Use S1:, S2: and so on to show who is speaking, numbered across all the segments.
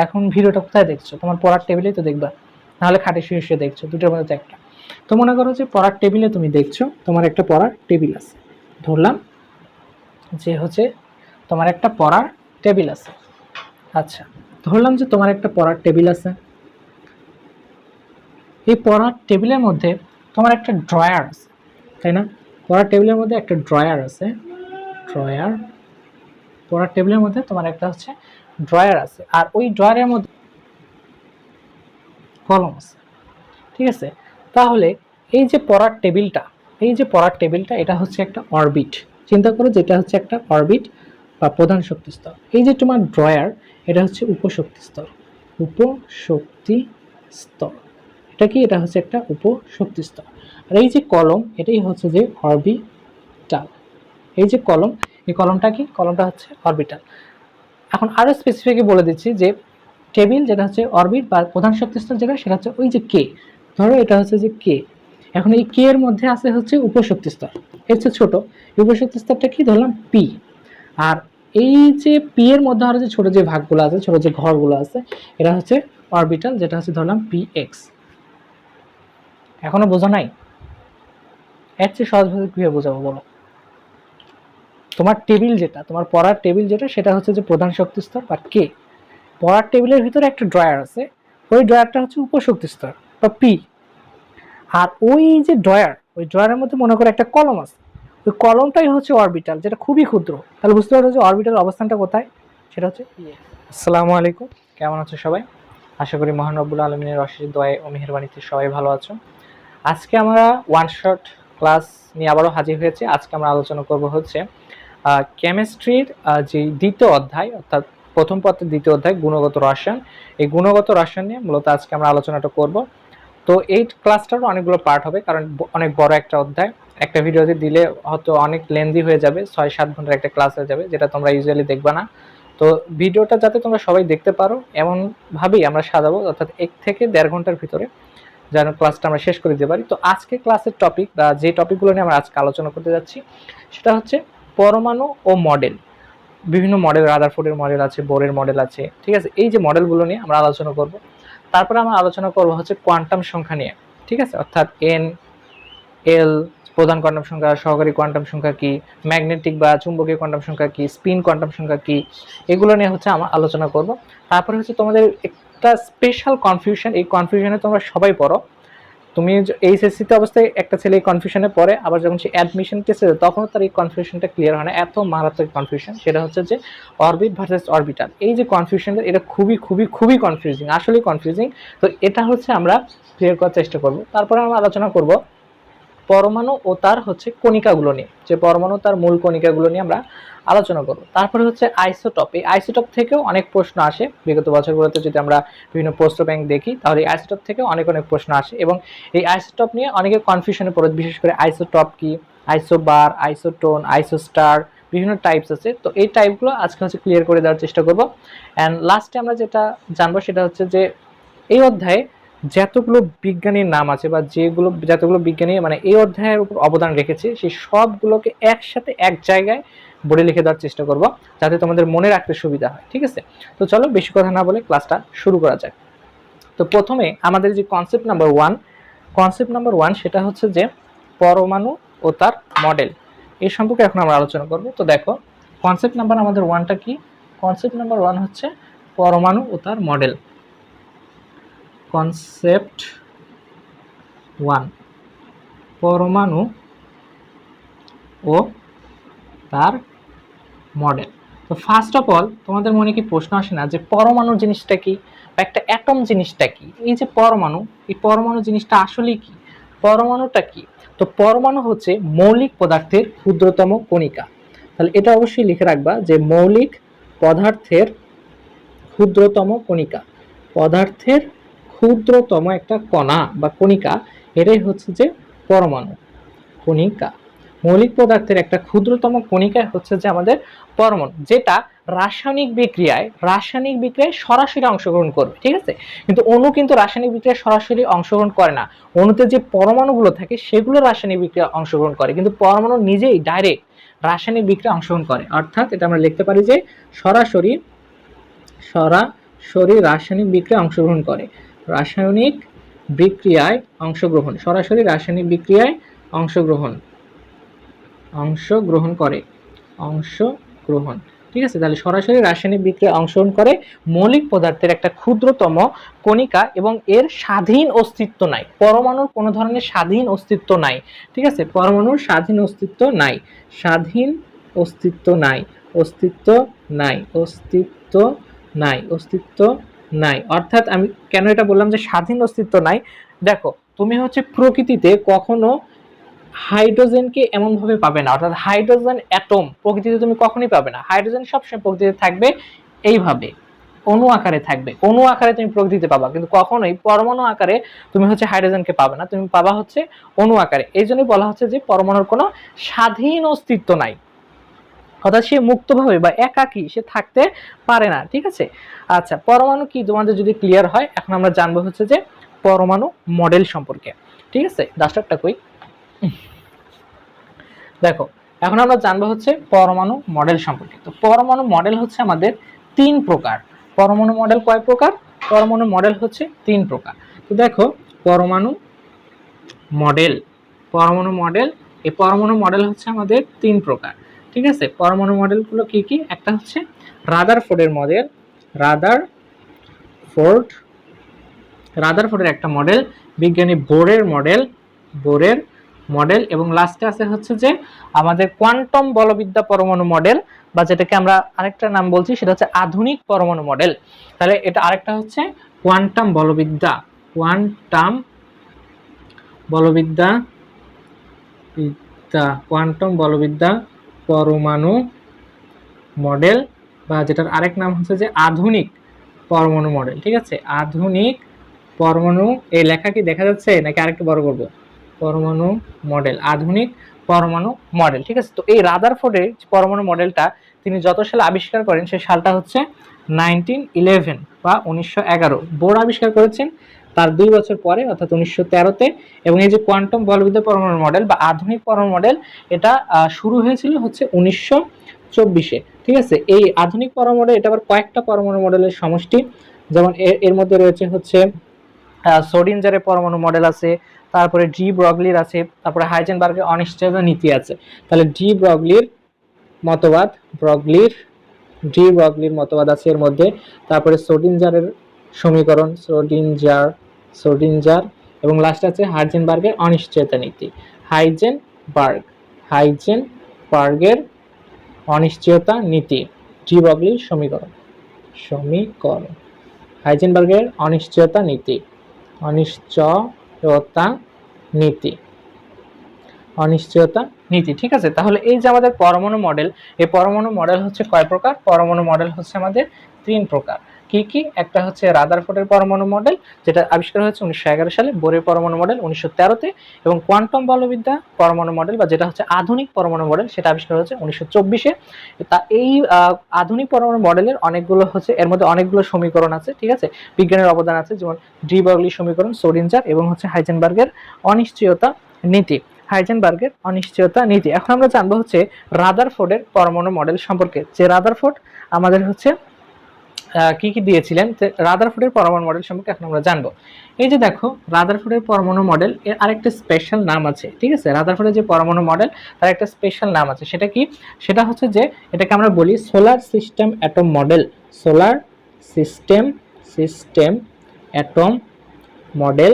S1: এখন ভিডিওটা কোথায় দেখছো? তোমার পড়ার টেবিলেই তো দেখবা, নাহলে খাটে শুয়ে শুয়ে দেখছো, দুটোর মধ্যে তো একটা। তো মনে করো যে পড়ার টেবিলে তুমি দেখছো, তোমার একটা পড়ার টেবিল আছে, ধরলাম যে হচ্ছে তোমার একটা পড়ার টেবিল আছে। আচ্ছা, ধরলাম যে তোমার একটা পড়ার টেবিল আছে। এই পড়ার টেবিলের মধ্যে তোমার একটা ড্রয়ার আছে, তাই না? পড়ার টেবিলের মধ্যে একটা ড্রয়ার আছে, ড্রয়ার। পড়ার টেবিলের মধ্যে তোমার একটা হচ্ছে ড্রয়ার আছে, আর ওই ড্রয়ারের মধ্যে কলম আছে, ঠিক আছে? তাহলে এই যে পড়ার টেবিলটা, এটা হচ্ছে একটা অরবিট। চিন্তা করো যেটা হচ্ছে একটা অরবিট বা প্রধান শক্তি স্তর। এই যে তোমার ড্রয়ার, এটা হচ্ছে উপশক্তি স্তর। উপশক্তি স্তর, এটা কি? এটা হচ্ছে একটা উপশক্তি স্তর। আর এই যে কলম, এটাই হচ্ছে যে অরবিটাল। এই যে কলম, এই কলমটা কি? কলমটা হচ্ছে অরবিটাল। এখন আরো স্পেসিফিকলি বলে দিচ্ছি যে টেবিল যেটা হচ্ছে অরবিট বা প্রধান শক্তি স্তর যেটা, সেটা হচ্ছে ওই যে কে। ধরো এটা হচ্ছে যে কে। এখন এই কে এর মধ্যে আছে হচ্ছে উপশক্তি স্তর, এর চেয়ে ছোট। উপশক্তি স্তরটা কি ধরলাম? পি। আর এই যে পি এর মধ্যে আরো যে ছোট যে ভাগগুলো আছে, ছোট যে ঘরগুলো আছে, এটা হচ্ছে অরবিটাল, যেটা হচ্ছে ধরলাম পি এক্স। এখনো বোঝা নাই? এর চেয়ে সহজভাবে কিভাবে বোঝাবো বলো? তোমার টেবিল যেটা, তোমার পড়ার টেবিল যেটা, সেটা হচ্ছে যে প্রধান শক্তি স্তর বা কে। পড়ার টেবিলের ভিতরে একটা ড্রয়ার আছে, ওই ড্রয়ারটা হচ্ছে উপশক্তি স্তর বা পি। আর ওই যে ড্রয়ার, ওই ড্রয়ারের মধ্যে মনে করে একটা কলম আছে, ওই কলমটাই হচ্ছে অরবিটাল, যেটা খুবই ক্ষুদ্র। তাহলে বুঝতে পারছো যে অরবিটাল অবস্থানটা কোথায়, সেটা হচ্ছে পি। আসসালামু আলাইকুম, কেমন আছো সবাই? আশা করি মহান রব্বুল আলমিনের অশেষ দয়ায় ও মেহেরবানিতে সবাই ভালো আছো। আজকে আমরা ওয়ান শট ক্লাস নিয়ে আবারও হাজির হয়েছি। আজকে আমরা আলোচনা করব হচ্ছে কেমিস্ট্রির যে দ্বিতীয় অধ্যায়, অর্থাৎ প্রথম পত্রের দ্বিতীয় অধ্যায় গুণগত রসায়ন। এই গুণগত রসায়ন নিয়ে মূলত আজকে আমরা আলোচনাটা করব। তো এই ক্লাসটারও অনেকগুলো পার্ট হবে, কারণ অনেক বড় একটা অধ্যায়। একটা ভিডিওতে দিলে হয়তো অনেক লেন্দি হয়ে যাবে, 6-7 ঘন্টার একটা ক্লাস হয়ে যাবে, যেটা তোমরা ইউজুয়ালি দেখবা না। তো ভিডিওটা যাতে তোমরা সবাই দেখতে পারো এমন ভাবেই আমরা সাজাবো, অর্থাৎ 1 থেকে 1.5 ঘন্টার ভিতরে যেন ক্লাসটা আমরা শেষ করে দিতে পারি। তো আজকে ক্লাসের টপিক বা যে টপিকগুলো নিয়ে আমরা আজকে আলোচনা করতে যাচ্ছি, সেটা হচ্ছে পরমাণু ও মডেল। বিভিন্ন মডেল, রাদারফোর্ডের মডেল আছে, বোরের মডেল আছে, ঠিক আছে? এই যে মডেলগুলো নিয়ে আমরা আলোচনা করব। তারপরে আমরা আলোচনা করব হচ্ছে কোয়ান্টাম সংখ্যা নিয়ে, ঠিক আছে? অর্থাৎ এন, এল, প্রধান কোয়ান্টাম সংখ্যা, সহকারী কোয়ান্টাম সংখ্যা কি, ম্যাগনেটিক বা চুম্বকীয় কোয়ান্টাম সংখ্যা কি, স্পিন কোয়ান্টাম সংখ্যা কি, এগুলো নিয়ে হচ্ছে আমরা আলোচনা করব। তারপরে হচ্ছে তোমাদের একটা স্পেশাল কনফিউশন, এই কনফিউশনে তোমরা সবাই পড়ো। তুমি এইচএসসিতে অবস্থায় একটা ছেলে এই কনফিউশনে পড়ে, আবার যখন সে অ্যাডমিশন টেস্টে যায় তখনও তার এই কনফিউশনটা ক্লিয়ার হয় না। এত মারাত্মক কনফিউশন, সেটা হচ্ছে যে অরবিট ভার্সেস অরবিটাল। এই যে কনফিউশনটা, এটা খুবই খুবই খুবই কনফিউজিং, আসলে কনফিউজিং। তো এটা হচ্ছে আমরা ক্লিয়ার করার চেষ্টা করব। তারপরে আমরা আলোচনা করব পরমাণু ও তার হচ্ছে কণিকাগুলো নিয়ে, যে পরমাণু তার মূল কণিকাগুলো নিয়ে আমরা আলোচনা করব। তারপরে হচ্ছে আইসোটপ। এই আইসোটপ থেকেও অনেক প্রশ্ন আসে বিগত বছরগুলোতে, যদি আমরা বিভিন্ন প্রশ্ন ব্যাংক দেখি তাহলে এই আইসোটপ থেকেও অনেক অনেক প্রশ্ন আসে, এবং এই আইসোটপ নিয়ে অনেকে কনফিউশনে পড়ে। বিশেষ করে আইসোটপ কি, আইসোবার, আইসোটোন, আইসোস্টার, বিভিন্ন টাইপস আছে। তো এই টাইপগুলো আজকে হচ্ছে ক্লিয়ার করে দেওয়ার চেষ্টা করব। অ্যান্ড লাস্টে আমরা যেটা জানবো সেটা হচ্ছে যে এই অধ্যায়ে যতগুলো বিজ্ঞানীর নাম আছে বা যতগুলো বিজ্ঞানী মানে এই অধ্যায়ের উপর অবদান রেখেছে, সেই সবগুলোকে একসাথে এক জায়গায় বোর্ডে লিখে দেওয়ার চেষ্টা করব, যাতে তোমাদের মনে রাখতে সুবিধা হয়, ঠিক আছে? তো চলো বেশি কথা না বলে ক্লাসটা শুরু করা যাক। তো প্রথমে আমাদের যে কনসেপ্ট নাম্বার ওয়ান, সেটা হচ্ছে যে পরমাণু ও তার মডেল। এই সম্পর্কে এখন আমরা আলোচনা করব। তো দেখো, কনসেপ্ট নাম্বার আমাদের ওয়ানটা কি? কনসেপ্ট নাম্বার ওয়ান হচ্ছে পরমাণু ও তার মডেল। কনসেপ্ট ওয়ান, পরমাণু ও তার মডেল। তো ফার্স্ট অফ অল তোমাদের মনে কি প্রশ্ন আসে না যে পরমাণু জিনিসটা কি, বা একটা অ্যাটম জিনিসটা কি? এই যে পরমাণু, এই পরমাণু জিনিসটা আসলে কি? পরমাণুটা কি? তো পরমাণু হচ্ছে মৌলিক পদার্থের ক্ষুদ্রতম কণিকা। তাহলে এটা অবশ্যই লিখে রাখবা যে মৌলিক পদার্থের ক্ষুদ্রতম কণিকা, পদার্থের ক্ষুদ্রতম একটা কণা বা কণিকা, এটাই হচ্ছে যে পরমাণু। কণিকা, মৌলিক পদার্থের একটা ক্ষুদ্রতম কণিকা হচ্ছে যে আমাদের পরমাণু, যেটা রাসায়নিক বিক্রিয়ায় সরাসরি অংশগ্রহণ করবে, ঠিক আছে? কিন্তু অণু কিন্তু রাসায়নিক বিক্রিয়ায় সরাসরি অংশগ্রহণ করে না। অণুতে যে পরমাণুগুলো থাকে সেগুলো রাসায়নিক বিক্রিয়া অংশগ্রহণ করে, কিন্তু পরমাণু নিজেই ডাইরেক্ট রাসায়নিক বিক্রিয়া অংশগ্রহণ করে। অর্থাৎ এটা আমরা লিখতে পারি যে সরাসরি সরাসরি রাসায়নিক বিক্রিয়ায় অংশগ্রহণ করে, রাসায়নিক বিক্রিয়ায় অংশগ্রহণ, সরাসরি রাসায়নিক বিক্রিয়ায় অংশগ্রহণ অংশগ্রহণ করে, অংশগ্রহণ, ঠিক আছে। তাহলে সরাসরি রাসায়নিক বিক্রিয়ায় অংশগ্রহণ করে মৌলিক পদার্থের একটা ক্ষুদ্রতম কণিকা এবং এর স্বাধীন অস্তিত্ব নাই, পরমাণুর কোনো ধরনের স্বাধীন অস্তিত্ব নাই, ঠিক আছে, পরমাণুর স্বাধীন অস্তিত্ব নাই, স্বাধীন অস্তিত্ব নাই, অস্তিত্ব নাই, অস্তিত্ব নাই, অস্তিত্ব নাই। অর্থাৎ আমি কেন এটা বললাম যে স্বাধীন অস্তিত্ব নাই, দেখো তুমি হচ্ছে প্রকৃতিতে কখনো হাইড্রোজেনকে এমন ভাবে পাবে না, অর্থাৎ হাইড্রোজেন অ্যাটম প্রকৃতিতে তুমি কখনোই পাবে না, হাইড্রোজেন সবসময় প্রকৃতিতে থাকবে এইভাবে অণু আকারে থাকবে, অণু আকারে তুমি প্রকৃতিতে পাবা, কিন্তু কখনোই পরমাণু আকারে তুমি হচ্ছে হাইড্রোজেনকে পাবে না, তুমি পাবা হচ্ছে অণু আকারে। এই জন্যই বলা হচ্ছে যে পরমাণুর কোনো স্বাধীন অস্তিত্ব নাই, অর্থাৎ সে মুক্তভাবে বা একাকী সে থাকতে পারে না, ঠিক আছে। আচ্ছা, পরমাণু কি তোমাদের যদি ক্লিয়ার হয়, এখন আমরা জানবো হচ্ছে যে পরমাণু মডেল সম্পর্কে, ঠিক আছে। ডাস্টারটা কই, দেখো এখন আমরা জানবো হচ্ছে পরমাণু মডেল সম্পর্কে। তো পরমাণু মডেল হচ্ছে আমাদের 3 প্রকার। পরমাণু মডেল কয় প্রকার? পরমাণু মডেল হচ্ছে 3 প্রকার। তো দেখো পরমাণু মডেল, পরমাণু মডেল, এই পরমাণু মডেল হচ্ছে আমাদের 3 প্রকার, ঠিক আছে। পরমাণু মডেলগুলো কি কি? একটা হচ্ছে রাদারফোর্ডের মডেল, রাদারফোর্ড, রাদারফোর্ডের একটা মডেল, বিজ্ঞানী বোরের মডেল, বোরের মডেল, এবং লাস্টে আছে হচ্ছে যে আমাদের কোয়ান্টাম বলবিদ্যা পরমাণু মডেল, বা যেটাকে আমরা আরেকটা নাম বলছি সেটা হচ্ছে আধুনিক পরমাণু মডেল। তাহলে এটা আরেকটা হচ্ছে কোয়ান্টাম বলবিদ্যা, কোয়ান্টাম বলবিদ্যা, কোয়ান্টাম বলবিদ্যা পরমাণু মডেল, বা যেটার আরেক নাম হচ্ছে যে আধুনিক পরমাণু মডেল, ঠিক আছে। আধুনিক পরমাণু, এই লেখা কি দেখা যাচ্ছে নাকি আরেকটু বড় করব? পরমাণু মডেল, আধুনিক পরমাণু মডেল, ঠিক আছে। তো এই রাদারফোর্ডের পরমাণু মডেলটা তিনি যত সালে আবিষ্কার করেন সেই সালটা হচ্ছে 1911 বা 1911। বোর আবিষ্কার করেছেন তার 2 বছর পরে, অর্থাৎ 1913-তে। এবং এই যে কোয়ান্টাম বলবিদ্যা পরমাণু মডেল বা আধুনিক পরমাণু মডেল, এটা শুরু হয়েছিল হচ্ছে 1924-এ, ঠিক আছে। এই আধুনিক পরমাণু মডেল এটা আবার কয়েকটা পরমাণু মডেলের সমষ্টি, যেমন এর মধ্যে রয়েছে হচ্ছে সোডিঞ্জারের পরমাণু মডেল আছে, তারপরে ডি ব্রগলির আছে, তারপরে হাইজেনবার্গের অনিশ্চয়তা নীতি আছে। তাহলে ডি ব্রগলির মতবাদ, ডি ব্রগলির মতবাদ আছে এর মধ্যে, তারপরে সোডিঞ্জারের সমীকরণ, সোডিঞ্জার, এবং লাস্ট আছে হাইজেনবার্গের অনিশ্চয়তা নীতি, হাইজেনবার্গের অনিশ্চয়তা নীতি, ডি ব্রগলির সমীকরণ, হাইজেনবার্গের অনিশ্চয়তা নীতি, অনিশ্চয়তা নীতি, ঠিক আছে। তাহলে এই যে আমাদের পরমাণু মডেল, এই পরমাণু মডেল হচ্ছে কয় প্রকার? পরমাণু মডেল হচ্ছে আমাদের 3 প্রকার। কি কি? একটা হচ্ছে রাদারফোর্ডের পরমাণু মডেল, যেটা আবিষ্কার হয়েছে 1911 সালে, বোরের পরমাণু মডেল 1913-তে, এবং কোয়ান্টাম বলবিদ্যা পরমাণু মডেল বা যেটা হচ্ছে আধুনিক পরমাণু মডেল, সেটা আবিষ্কার হয়েছে 1924-এ। তা এই আধুনিক পরমাণু মডেলের অনেকগুলো হচ্ছে, এর মধ্যে অনেকগুলো সমীকরণ আছে, ঠিক আছে, বিজ্ঞানের অবদান আছে, যেমন ডি ব্রগলি সমীকরণ, সোডিঞ্জার, এবং হচ্ছে হাইজেনবার্গের অনিশ্চয়তা নীতি, হাইজেনবার্গের অনিশ্চয়তা নীতি। এখন আমরা জানবো হচ্ছে রাদারফোর্ডের পরমাণু মডেল সম্পর্কে, যে রাদারফোর্ড আমাদের হচ্ছে কি কি দিয়েছিলেন। রাদারফোর্ডের পরমাণু মডেল সম্পর্কে এখন আমরা জানবো। এই যে দেখো রাদারফোর্ডের পরমাণু মডেল, এর আরেকটা স্পেশাল নাম আছে, ঠিক আছে। রাদারফোর্ডের যে পরমাণু মডেল তার একটা স্পেশাল নাম আছে, সেটা কি? সেটা হচ্ছে যে এটাকে আমরা বলি solar system atom model, solar system atom model,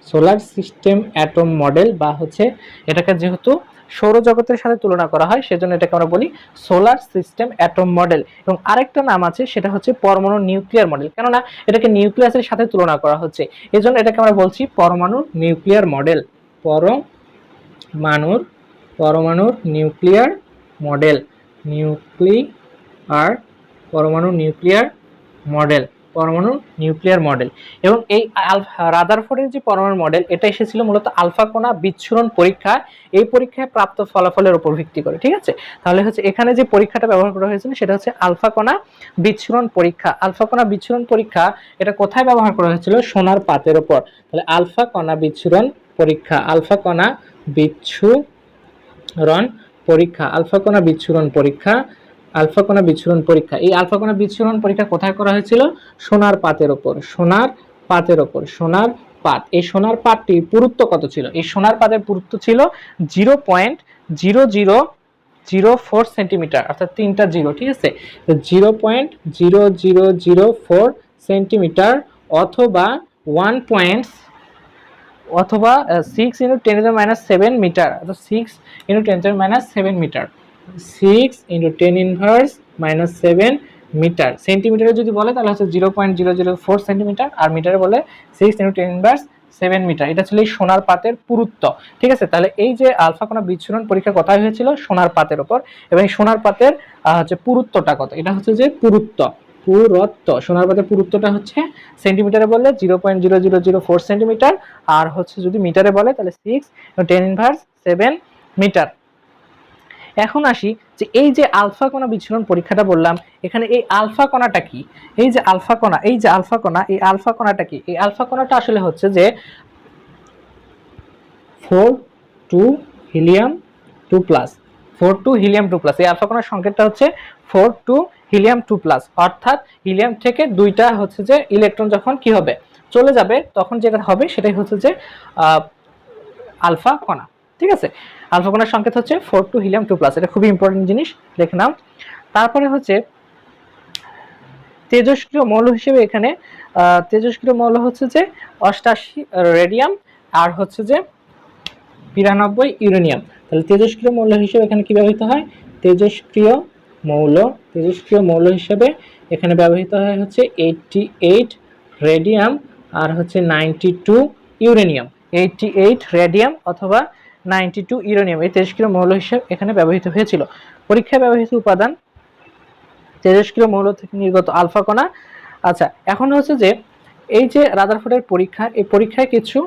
S1: solar system atom model, বা হচ্ছে এটাকে যেহেতু সৌরজগতের সাথে তুলনা করা হয় সেজন্য এটাকে আমরা বলি সোলার সিস্টেম অ্যাটম মডেল। এবং আরেকটা নাম আছে, সেটা হচ্ছে পরমাণু নিউক্লিয়ার মডেল, কেননা এটাকে নিউক্লিয়াসের সাথে তুলনা করা হচ্ছে, এজন্য এটাকে আমরা বলছি পরমাণু নিউক্লিয়ার মডেল, পরমাণুর নিউক্লিয়ার মডেল, পরমাণু নিউক্লিয়ার মডেল, পরমাণু নিউক্লিয়ার মডেল। এবং এই রাদারফোর্ডের যে পরমাণু মডেল, এটা এসেছিল মূলত আলফা কণা বিচ্ছুরণ পরীক্ষা, এই পরীক্ষায় প্রাপ্ত ফলাফলের উপর ভিত্তি করে, ঠিক আছে। তাহলে হচ্ছে এখানে যে পরীক্ষাটা ব্যবহার করা হয়েছিল সেটা হচ্ছে আলফা কণা বিচ্ছুরণ পরীক্ষা। আলফা কণা বিচ্ছুরণ পরীক্ষা এটা কোথায় ব্যবহার করা হয়েছিল? সোনার পাতের উপর। তাহলে আলফা কণা বিচ্ছুরণ পরীক্ষা, আলফা কণা বিচ্ছুরণ পরীক্ষা, আলফা কণা বিচ্ছুরণ পরীক্ষা আলফা কণা বিচ্ছুরণ পরীক্ষা। এই আলফা কণা বিচ্ছুরণ পরীক্ষা কোথায় করা হয়েছিল? সোনার পাতের উপর। সোনার পাতের উপর, সোনার পাত। এই সোনার পাতটির পুরুত্ব কত ছিল? এই সোনার পাতের পুরুত্ব ছিল 0.0004 সেন্টিমিটার, অর্থাৎ 3টা জিরো, ঠিক আছে? 0.0004 সেন্টিমিটার অথবা 6 × 10⁻7 মিটার, অর্থাৎ 6 × 10⁻7 মিটার, 6 × 10⁻7 মিটার। সেন্টিমিটারে যদি বলে তাহলে হচ্ছে 0.004 সেন্টিমিটার, আর মিটারে বলে 6 × 10⁻7 মিটার। এটা ছিল এই সোনার পাতের পুরুত্ব, ঠিক আছে? তাহলে এই যে আলফা কণা বিচ্ছুরণ পরীক্ষা কোথায় হয়েছিল? সোনার পাতের উপর। এবং সোনার পাতের হচ্ছে পুরুত্বটা কত? এটা হচ্ছে যে পুরুত্ব, সোনার পাতের পুরুত্বটা হচ্ছে সেন্টিমিটারে বললে 0.0004 সেন্টিমিটার, আর হচ্ছে যদি মিটারে বলে তাহলে 6 × 10⁻7 মিটার। এখন আসি যে এই যে আলফা কণা বিচ্ছুরণ পরীক্ষাটা বললাম, এখানে এই আলফা কণাটা কি? এই যে আলফা কণা, এই আলফা কণাটা কি? এই আলফা কণাটা আসলে হচ্ছে যে 4 হিলিয়াম 2+, 4 হিলিয়াম 2+। এই আলফা কণার সংকেতটা হচ্ছে 4 হিলিয়াম 2+, অর্থাৎ হিলিয়াম থেকে দুইটা হচ্ছে যে ইলেকট্রন যখন কি হবে, চলে যাবে, তখন যেটা হবে সেটাই হচ্ছে যে আলফা কণা, ঠিক আছে? আলফা কণার সংকেত হচ্ছে 4 হিলিয়াম 2+। এটা খুবই ইম্পর্টেন্ট জিনিস, লিখে নাও। তারপরে হচ্ছে তেজস্ক্রিয় মৌল হিসেবে এখানে তেজস্ক্রিয় মৌল হচ্ছে যে 88 রেডিয়াম আর হচ্ছে যে 92 ইউরেনিয়াম। তাহলে তেজস্ক্রিয় মৌল হিসেবে এখানে কি ব্যবহৃত হয়? তেজস্ক্রিয় মৌল হিসেবে এখানে ব্যবহৃত হয় হচ্ছে 88 রেডিয়াম আর হচ্ছে 92 ইউরেনিয়াম। 88 রেডিয়াম অথবা 92 ইউরেনিয়াম এই তেজস্ক্রিয় মৌল হিসেবে এখানে ব্যবহৃত হয়েছিল। পরীক্ষায় ব্যবহৃত উপাদান তেজস্ক্রিয় মৌল থেকে নির্গত আলফা কণা। আচ্ছা, এখন হচ্ছে যে এই যে রাদারফোর্ডের পরীক্ষা, এই পরীক্ষায় কিছু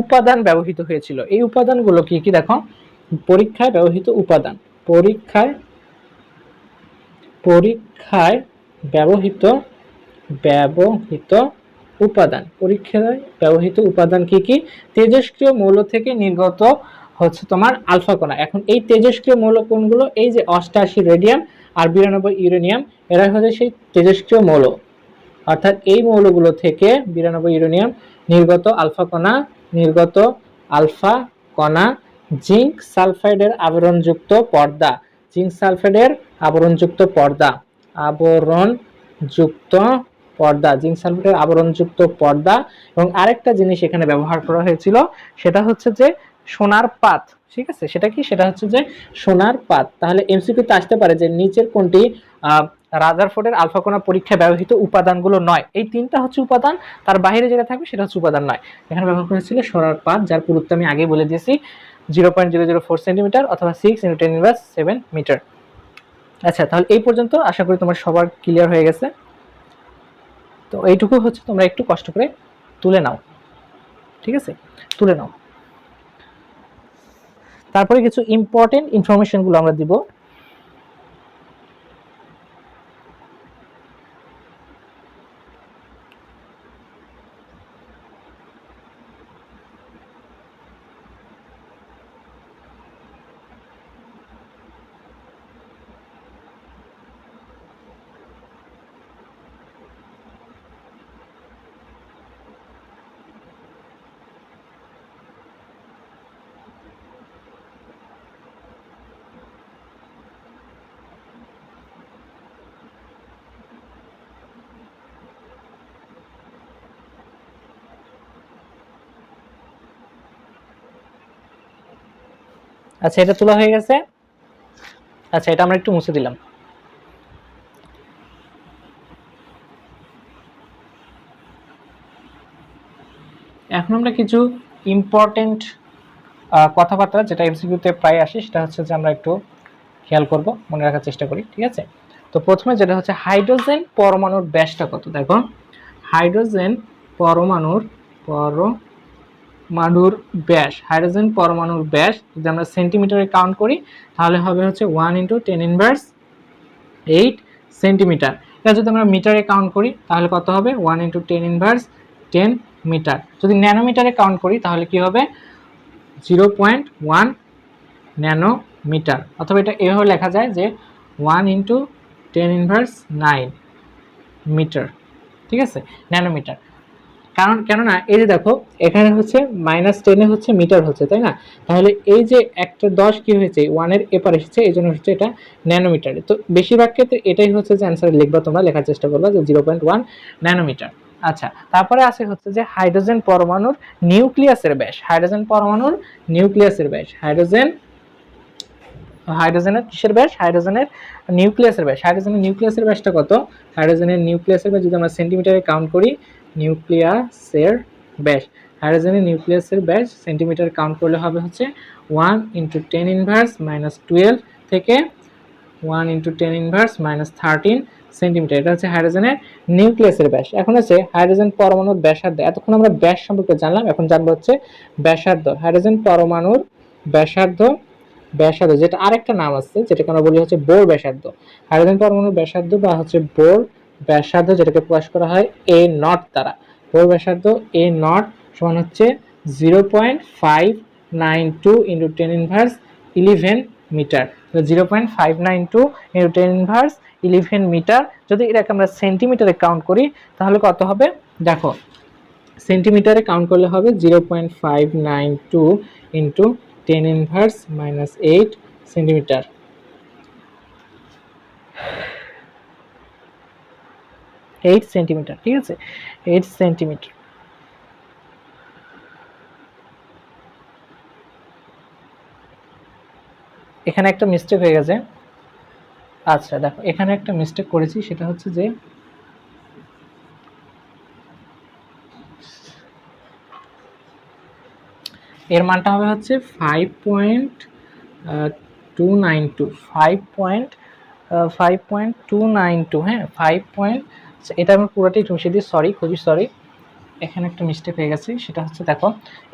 S1: উপাদান ব্যবহৃত হয়েছিল। এই উপাদানগুলো কি কি দেখো? পরীক্ষায় ব্যবহৃত উপাদান, পরীক্ষায় ব্যবহৃত উপাদান কি কি? তেজস্ক্রিয় মৌল থেকে নির্গত হচ্ছে তোমার আলফা কণা। এখন এই তেজস্ক্রিয় মৌল কোনগুলো? এই যে 88 রেডিয়াম আর 92 ইউরেনিয়াম, এরা হচ্ছে সেই তেজস্ক্রিয় মৌল। অর্থাৎ এই মৌলগুলো থেকে 92 ইউরেনিয়াম নির্গত আলফা কণা জিঙ্ক সালফাইডের আবরণযুক্ত পর্দা, এবং আরেকটা জিনিস এখানে ব্যবহার করা হয়েছিল, সেটা হচ্ছে যে সোনার পাত, ঠিক আছে? সেটা কি? সেটা হচ্ছে যে সোনার পাত। তাহলে এমসিকিউতে আসতে পারে যে নিচের কোনটি রাদারফোর্ডের আলফা কণা পরীক্ষায় ব্যবহৃত উপাদানগুলো নয়? এই তিনটা হচ্ছে উপাদান, তার বাইরে যেটা থাকবে সেটা হচ্ছে উপাদান নয়। এখানে ব্যবহার করেছিল সোনার পাত, যার পুরুত্ব আমি আগে বলে দিয়েছি 0.004 সেন্টিমিটার অথবা 6 × 10⁻7 মিটার। আচ্ছা, তাহলে এই পর্যন্ত আশা করি তোমার সবার ক্লিয়ার হয়ে গেছে। তো এইটুকু হচ্ছে তোমরা একটু কষ্ট করে তুলে নাও, ঠিক আছে? তুলে নাও। তারপরে কিছু ইম্পর্টেন্ট ইনফরমেশনগুলো আমরা দিব। আচ্ছা, এটা তোলা হয়ে গেছে। আচ্ছা, এটা আমরা একটু মুছে দিলাম। এখন আমরা কিছু ইম্পর্টেন্ট কথাবার্তা যেটা এমসিকিউতে প্রায় আসে, সেটা হচ্ছে যে আমরা একটু খেয়াল করব, মনে রাখার চেষ্টা করি, ঠিক আছে? তো প্রথমে যেটা হচ্ছে হাইড্রোজেন পরমাণুর ব্যাসটা কত? দেখো, হাইড্রোজেন পরমাণুর ব্যাস যদি আমরা সেন্টিমিটারে কাউন্ট করি তাহলে হবে হচ্ছে 1 × 10⁻8 সেন্টিমিটার। এটা যদি আমরা মিটারে কাউন্ট করি তাহলে কত হবে? 1 × 10⁻10 মিটার। যদি ন্যানোমিটারে কাউন্ট করি তাহলে কি হবে? 0.1 ন্যানোমিটার। অথবা এটা এভাবে লেখা যায় যে 1 × 10⁻৯ মিটার, ঠিক আছে, ন্যানোমিটার। কারণ কেননা এই যে দেখো এখানে হচ্ছে -10 হচ্ছে মিটার হচ্ছে, তাই না? তাহলে এই যে একটা 10 কি হয়েছে 1 এর এপার এসেছে, এই জন্য হচ্ছে এটা ন্যানোমিটারে। তো বেশিরভাগ ক্ষেত্রে এটাই হচ্ছে যে অ্যান্সার লিখবা, তোমরা লেখার চেষ্টা করবা যে 0.1 ন্যানোমিটার। আচ্ছা, তারপরে আছে হচ্ছে যে হাইড্রোজেন পরমাণুর নিউক্লিয়াসের ব্যাস, হাইড্রোজেন পরমাণুর নিউক্লিয়াসের ব্যাস, হাইড্রোজেনের কিসের ব্যাস, হাইড্রোজেনের নিউক্লিয়াসের ব্যাস। হাইড্রোজেনের নিউক্লিয়াসের ব্যাসটা কত? হাইড্রোজেনের নিউক্লিয়াসের ব্যাস যদি আমরা সেন্টিমিটারে কাউন্ট করি, নিউক্লিয়াসের ব্যাস, হাইড্রোজেনের নিউক্লিয়াসের ব্যাস সেন্টিমিটার কাউন্ট করলে হবে হচ্ছে 1 × 10⁻−12 থেকে 1 × 10⁻−13 সেন্টিমিটার। এটা হচ্ছে হাইড্রোজেনের নিউক্লিয়াসের ব্যাস। এখন আছে হাইড্রোজেন পরমাণুর ব্যাসার্ধ। এতক্ষণ আমরা ব্যাস সম্পর্কে জানলাম, এখন জানবো হচ্ছে ব্যাসার্ধ। হাইড্রোজেন পরমাণুর ব্যাসার্ধ, যেটা আরেকটা নাম আছে যেটাকে আমরা বলি হচ্ছে বোর ব্যাসার্ধ। হাইড্রোজেন পরমাণুর ব্যাসার্ধ বা হচ্ছে বোর ব্যাসার্ধ, যেটাকে প্রকাশ করা হয় A0 দ্বারা। বোর ব্যাসার্ধ A0 সমান হচ্ছে 0.592 × 10⁻11 মিটার। 0.592 × 10⁻11 মিটার। যদি এটাকে আমরা সেন্টিমিটারে কাউন্ট করি তাহলে কত হবে দেখো, সেন্টিমিটারে কাউন্ট করলে হবে 0.592 × 10⁻−8 সেন্টিমিটার। এইট সেন্টিমিটার, ঠিক আছে, 8 সেন্টিমিটার। এখানে একটা মিস্টেক হয়ে গেছে। আচ্ছা দেখো, এখানে একটা মিস্টেক করেছি, সেটা হচ্ছে যে এর মানটা হবে হচ্ছে 5.292, 5.292, হ্যাঁ 5. এটা আমি পুরোটাই একটু মিশিয়ে দিই, সরি, খুবই সরি, এখানে একটা মিস্টেক হয়ে গেছে। সেটা হচ্ছে দেখো,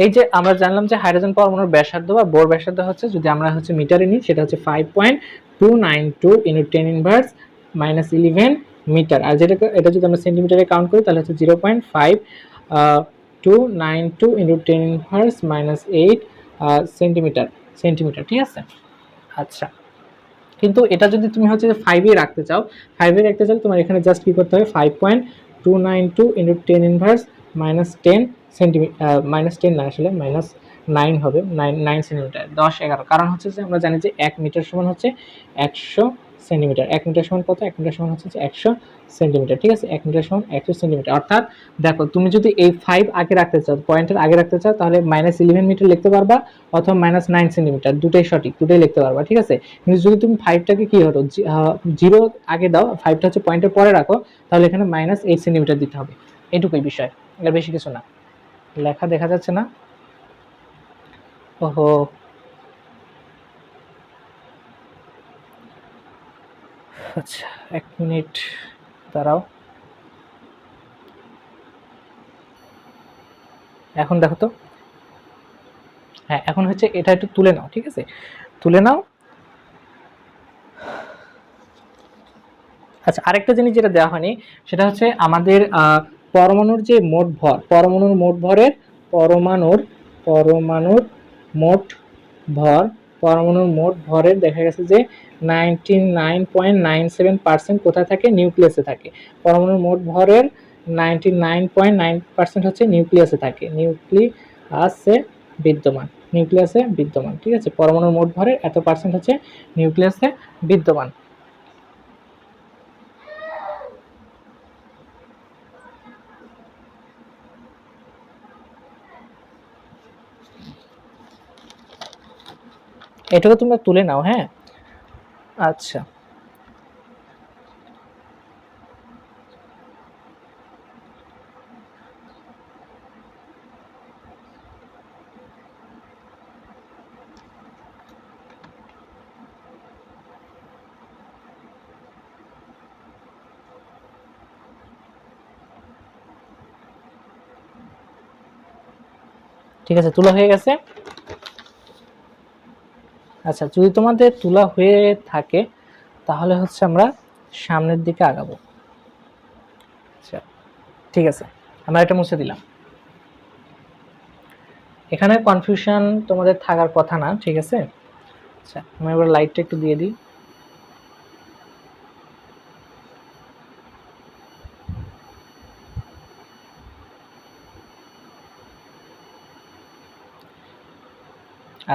S1: এই যে আমরা জানলাম যে হাইড্রোজেন পরমাণুর ব্যাসার্ধ বা বোর ব্যাসার্ধ হচ্ছে, যদি আমরা হচ্ছে মিটারে নিই সেটা হচ্ছে 5.292 × 10⁻−11 মিটার। আর যেটা এটা যদি আমরা সেন্টিমিটারে কাউন্ট করি তাহলে হচ্ছে 0.5292 × 10⁻−8 সেন্টিমিটার, ঠিক আছে। আচ্ছা, কিন্তু এটা যদি তুমি হচ্ছে 5 এ রাখতে চাও, তোমার এখানে জাস্ট কি করতে হবে, 5.292 × 10⁻−10 সেন্টিমিটার, -10 না আসলে -9 হবে, 9 সেন্টিমিটার, 10-11। কারণ হচ্ছে যে আমরা জানি যে 1 মিটার সমান হচ্ছে 100 সেন্টিমিটার। 1 মিটার সমান কত? 1 মিটার সমান হচ্ছে 100 সেন্টিমিটার, ঠিক আছে। 1 মিটার সমান 100 সেন্টিমিটার। অর্থাৎ দেখো, তুমি যদি এই 5 আগে রাখতে চাও, পয়েন্টের আগে রাখতে চাও, তাহলে -11 মিটার লিখতে পারবা অথবা -9 সেন্টিমিটার, দুটোই সঠিক, দুটোই লিখতে পারবা, ঠিক আছে। কিন্তু যদি তুমি 5টাকে কি হতো 0 আগে দাও, 5টা হচ্ছে পয়েন্টের পরে রাখো, তাহলে এখানে -8 সেন্টিমিটার দিতে হবে। এটুকুই বিষয়, এর বেশি কিছু না। লেখা দেখা যাচ্ছে না? ওহো, আচ্ছা 1 মিনিট দাঁড়াও। এখন দেখো তো, হ্যাঁ এখন হচ্ছে এটা একটু তুলে নাও, ঠিক আছে, তুলে নাও। আচ্ছা, আরেকটা জিনিস যেটা দেওয়া হয়নি সেটা হচ্ছে আমাদের পরমাণুর যে মোট ভর, পরমাণুর মোট ভরের, পরমাণুর মোট ভরের দেখা গেছে যে 99.97% কোথায় থাকে? নিউক্লিয়াসে থাকে। পরমাণুর মোট ভরের 99.9% হচ্ছে নিউক্লিয়াসে থাকে, নিউক্লিয়াসে বিদ্যমান, ঠিক আছে। পরমাণুর মোট ভরের এত পার্সেন্ট হচ্ছে নিউক্লিয়াসে বিদ্যমান। এটাকে তোমরা তুলে নাও, হ্যাঁ। আচ্ছা, ঠিক আছে, তোলা হয়ে গেছে। আচ্ছা, যদি তোমাদের তোলা হয়ে থাকে তাহলে হচ্ছে আমরা সামনের দিকে আগাবো। আচ্ছা, ঠিক আছে, আমরা এটা মুছে দিলাম। এখানে কনফিউশন তোমাদের থাকার কথা না, ঠিক আছে। আচ্ছা, আমি এবার লাইটটা একটু দিয়ে দিই।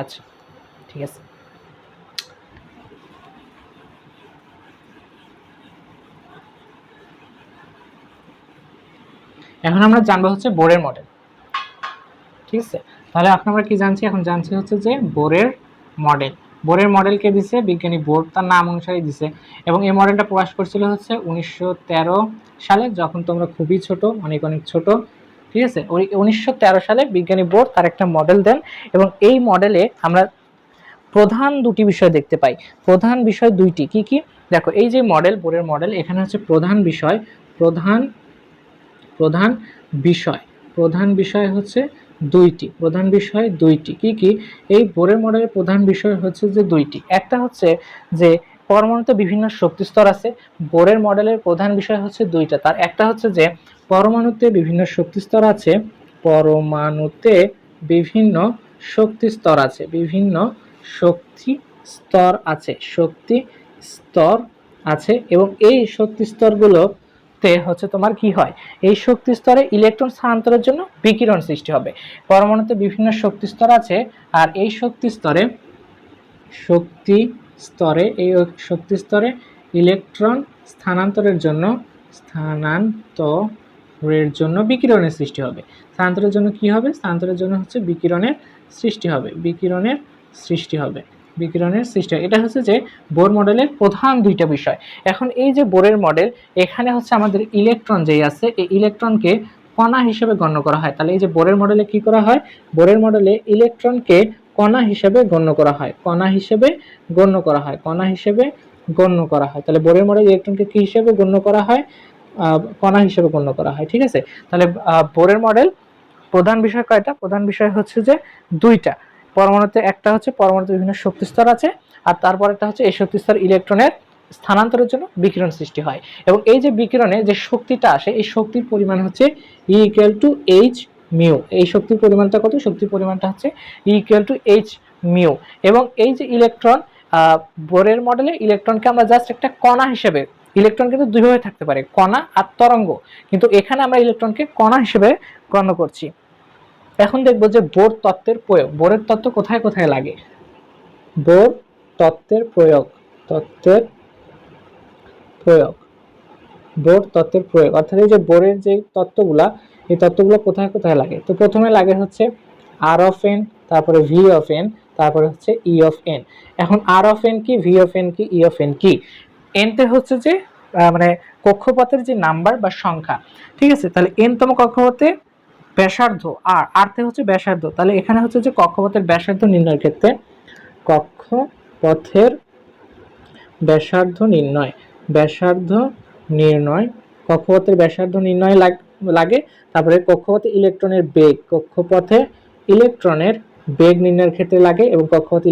S1: আচ্ছা ঠিক আছে। এখন আমরা জানবো হচ্ছে বোরের মডেল, ঠিক আছে। তাহলে এখন আমরা কি জানছি, এখন জানছি হচ্ছে যে বোরের মডেল। বোরের মডেলকে দিছে বিজ্ঞানী বোর, তার নাম অনুসারে দিছে, এবং এই মডেলটা প্রকাশ করছিল হচ্ছে 1913 সালে, যখন তোমরা খুবই ছোট, অনেক অনেক ছোট, ঠিক আছে। ওই 1913 সালে বিজ্ঞানী বোর তার একটা মডেল দেন, এবং এই মডেলে আমরা প্রধান দুটি বিষয় দেখতে পাই। প্রধান বিষয় দুইটি, কি কি দেখো, এই যে মডেল, বোরের মডেল, এখানে হচ্ছে প্রধান বিষয়, প্রধান প্রধান বিষয়, প্রধান বিষয় হচ্ছে দুইটি, প্রধান বিষয় দুইটি, কি কি এই বোরের মডেলের প্রধান বিষয় হচ্ছে যে দুইটি। একটা হচ্ছে যে পরমাণুতে বিভিন্ন শক্তি স্তর আছে। বোরের মডেলের প্রধান বিষয় হচ্ছে দুইটা, তার একটা হচ্ছে যে পরমাণুতে বিভিন্ন শক্তি স্তর আছে, পরমাণুতে বিভিন্ন শক্তি স্তর আছে, বিভিন্ন শক্তি স্তর আছে, শক্তি স্তর আছে, এবং এই শক্তি স্তরগুলো হচ্ছে তোমার কি হয়, এই শক্তি স্তরে ইলেকট্রন স্থানান্তরের জন্য বিকিরণ সৃষ্টি হবে। পরমাণুতে বিভিন্ন শক্তি স্তর আছে, আর এই শক্তি স্তরে ইলেকট্রন স্থানান্তরের জন্য বিকিরণের সৃষ্টি হবে। স্থানান্তরের জন্য কি হবে, স্থানান্তরের জন্য হচ্ছে বিকিরণের সৃষ্টি হবে, বিকিরণের সৃষ্টি হবে। এটা হচ্ছে যে বোর মডেলের প্রধান দুইটা বিষয়। এখন এই যে বোরের মডেল, এখানে হচ্ছে আমাদের ইলেকট্রন যেই আছে, এই ইলেকট্রনকে কণা হিসেবে গণ্য করা হয়। তাহলে এই যে বোরের মডেলে কি করা হয়, বোরের মডেলে ইলেকট্রনকে কণা হিসেবে গণ্য করা হয়, কণা হিসেবে গণ্য করা হয়, কণা হিসেবে গণ্য করা হয়। তাহলে বোরের মডেলে ইলেকট্রনকে কি হিসেবে গণ্য করা হয়, কণা হিসেবে গণ্য করা হয়, ঠিক আছে। তাহলে বোরের মডেল প্রধান বিষয় কয়টা, প্রধান বিষয় হচ্ছে যে দুইটা। পরমাণুতে একটা হচ্ছে পরমাণুতে বিভিন্ন শক্তি স্তর আছে, আর তারপর একটা হচ্ছে এই শক্তি স্তর ইলেকট্রনের স্থানান্তরের জন্য বিকিরণ সৃষ্টি হয়, এবং এই যে বিকিরণে যে শক্তিটা আসে, এই শক্তির পরিমাণ হচ্ছে E = H মিউ। এই শক্তির পরিমাণটা কত, শক্তির পরিমাণটা হচ্ছে E = H মিউ। এবং এই যে ইলেকট্রন, বোরের মডেলে ইলেকট্রনকে আমরা জাস্ট একটা কণা হিসেবে, ইলেকট্রন কিন্তু দুইভাবে থাকতে পারে, কণা আর তরঙ্গ, কিন্তু এখানে আমরা ইলেকট্রনকে কণা হিসেবে গণ্য করছি। এখন দেখবো যে বোর তত্ত্বের প্রয়োগ, বোরের তত্ত্ব কোথায় কোথায় লাগে, বোর তত্ত্বের প্রয়োগ, বোর তত্ত্বের প্রয়োগ, অর্থাৎ এই যে বোরের যে তত্ত্বগুলা, এই তত্ত্বগুলো কোথায় কোথায় লাগে। তো প্রথমে লাগে হচ্ছে R of n, তারপরে V of n, তারপরে হচ্ছে E of n। এখন R of n কি, V of n কি, E of n কি। n তে হচ্ছে যে মানে কক্ষপথের যে নাম্বার বা সংখ্যা, ঠিক আছে। তাহলে n তম কক্ষপথে ব্যাসার্ধ, আর তে হচ্ছে ব্যাসার্ধ, তাহলে এখানে হচ্ছে যে কক্ষপথের ব্যাসার্ধ নির্ণয়ের ক্ষেত্রে, কক্ষপথের ব্যাসার্ধ নির্ণয়, কক্ষপথের ব্যাসার্ধ নির্ণয় লাগে। তারপরে কক্ষপথে ইলেকট্রনের বেগ, কক্ষপথে ইলেকট্রনের বেগ নির্ণয়ের ক্ষেত্রে লাগে, এবং কক্ষপথে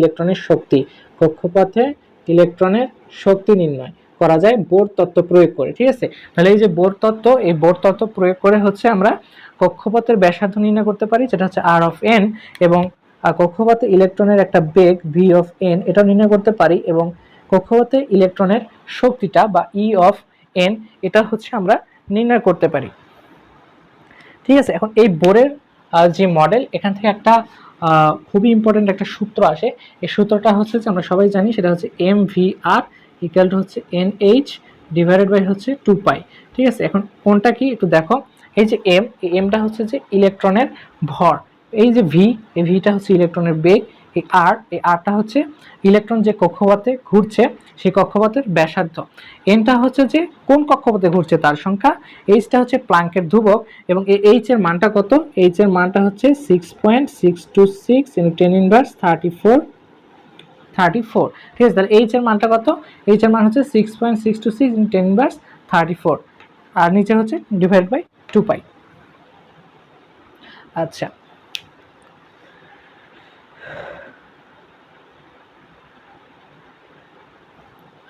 S1: ইলেকট্রনের শক্তি নির্ণয় করা যায় বোর তত্ত্ব প্রয়োগ করে, ঠিক আছে। তাহলে এই যে বোর তত্ত্ব, এই বোর তত্ত্ব প্রয়োগ করে হচ্ছে আমরা কক্ষপথের ব্যাসার্ধ নির্ণয় করতে পারি, যেটা হচ্ছে R of n, এবং কক্ষপথে ইলেকট্রনের একটা বেগ V of n, এটা নির্ণয় করতে পারি, এবং কক্ষপথে ইলেকট্রনের শক্তিটা বা E of n, এটা হচ্ছে আমরা নির্ণয় করতে পারি, ঠিক আছে। এখন এই বোরের যে মডেল, এখান থেকে একটা খুবই ইম্পর্টেন্ট একটা সূত্র আসে। এই সূত্রটা হচ্ছে যে আমরা সবাই জানি, সেটা হচ্ছে mvr = হচ্ছে nh / হচ্ছে 2π, ঠিক আছে। এখন কোনটা কি একটু দেখো, এই যে m, এই mটা হচ্ছে যে ইলেকট্রনের ভর, এই যে v, এই vটা হচ্ছে ইলেকট্রনের বেগ, এই rটা হচ্ছে ইলেকট্রন যে কক্ষপথে ঘুরছে সেই কক্ষপথের ব্যাসার্ধ, nটা হচ্ছে যে কোন কক্ষপথে ঘুরছে তার সংখ্যা, এইচটা হচ্ছে প্লাঙ্কের ধ্রুবক, এবং এই এইচ এর মানটা কত, এইচ এর মানটা হচ্ছে 6.626 × 10⁻34, ঠিক আছে। তাহলে এইচ এর মানটা কত, এইচ এর মান হচ্ছে 6.626 × 10⁻34, আর নিচে হচ্ছে /2π। আচ্ছা,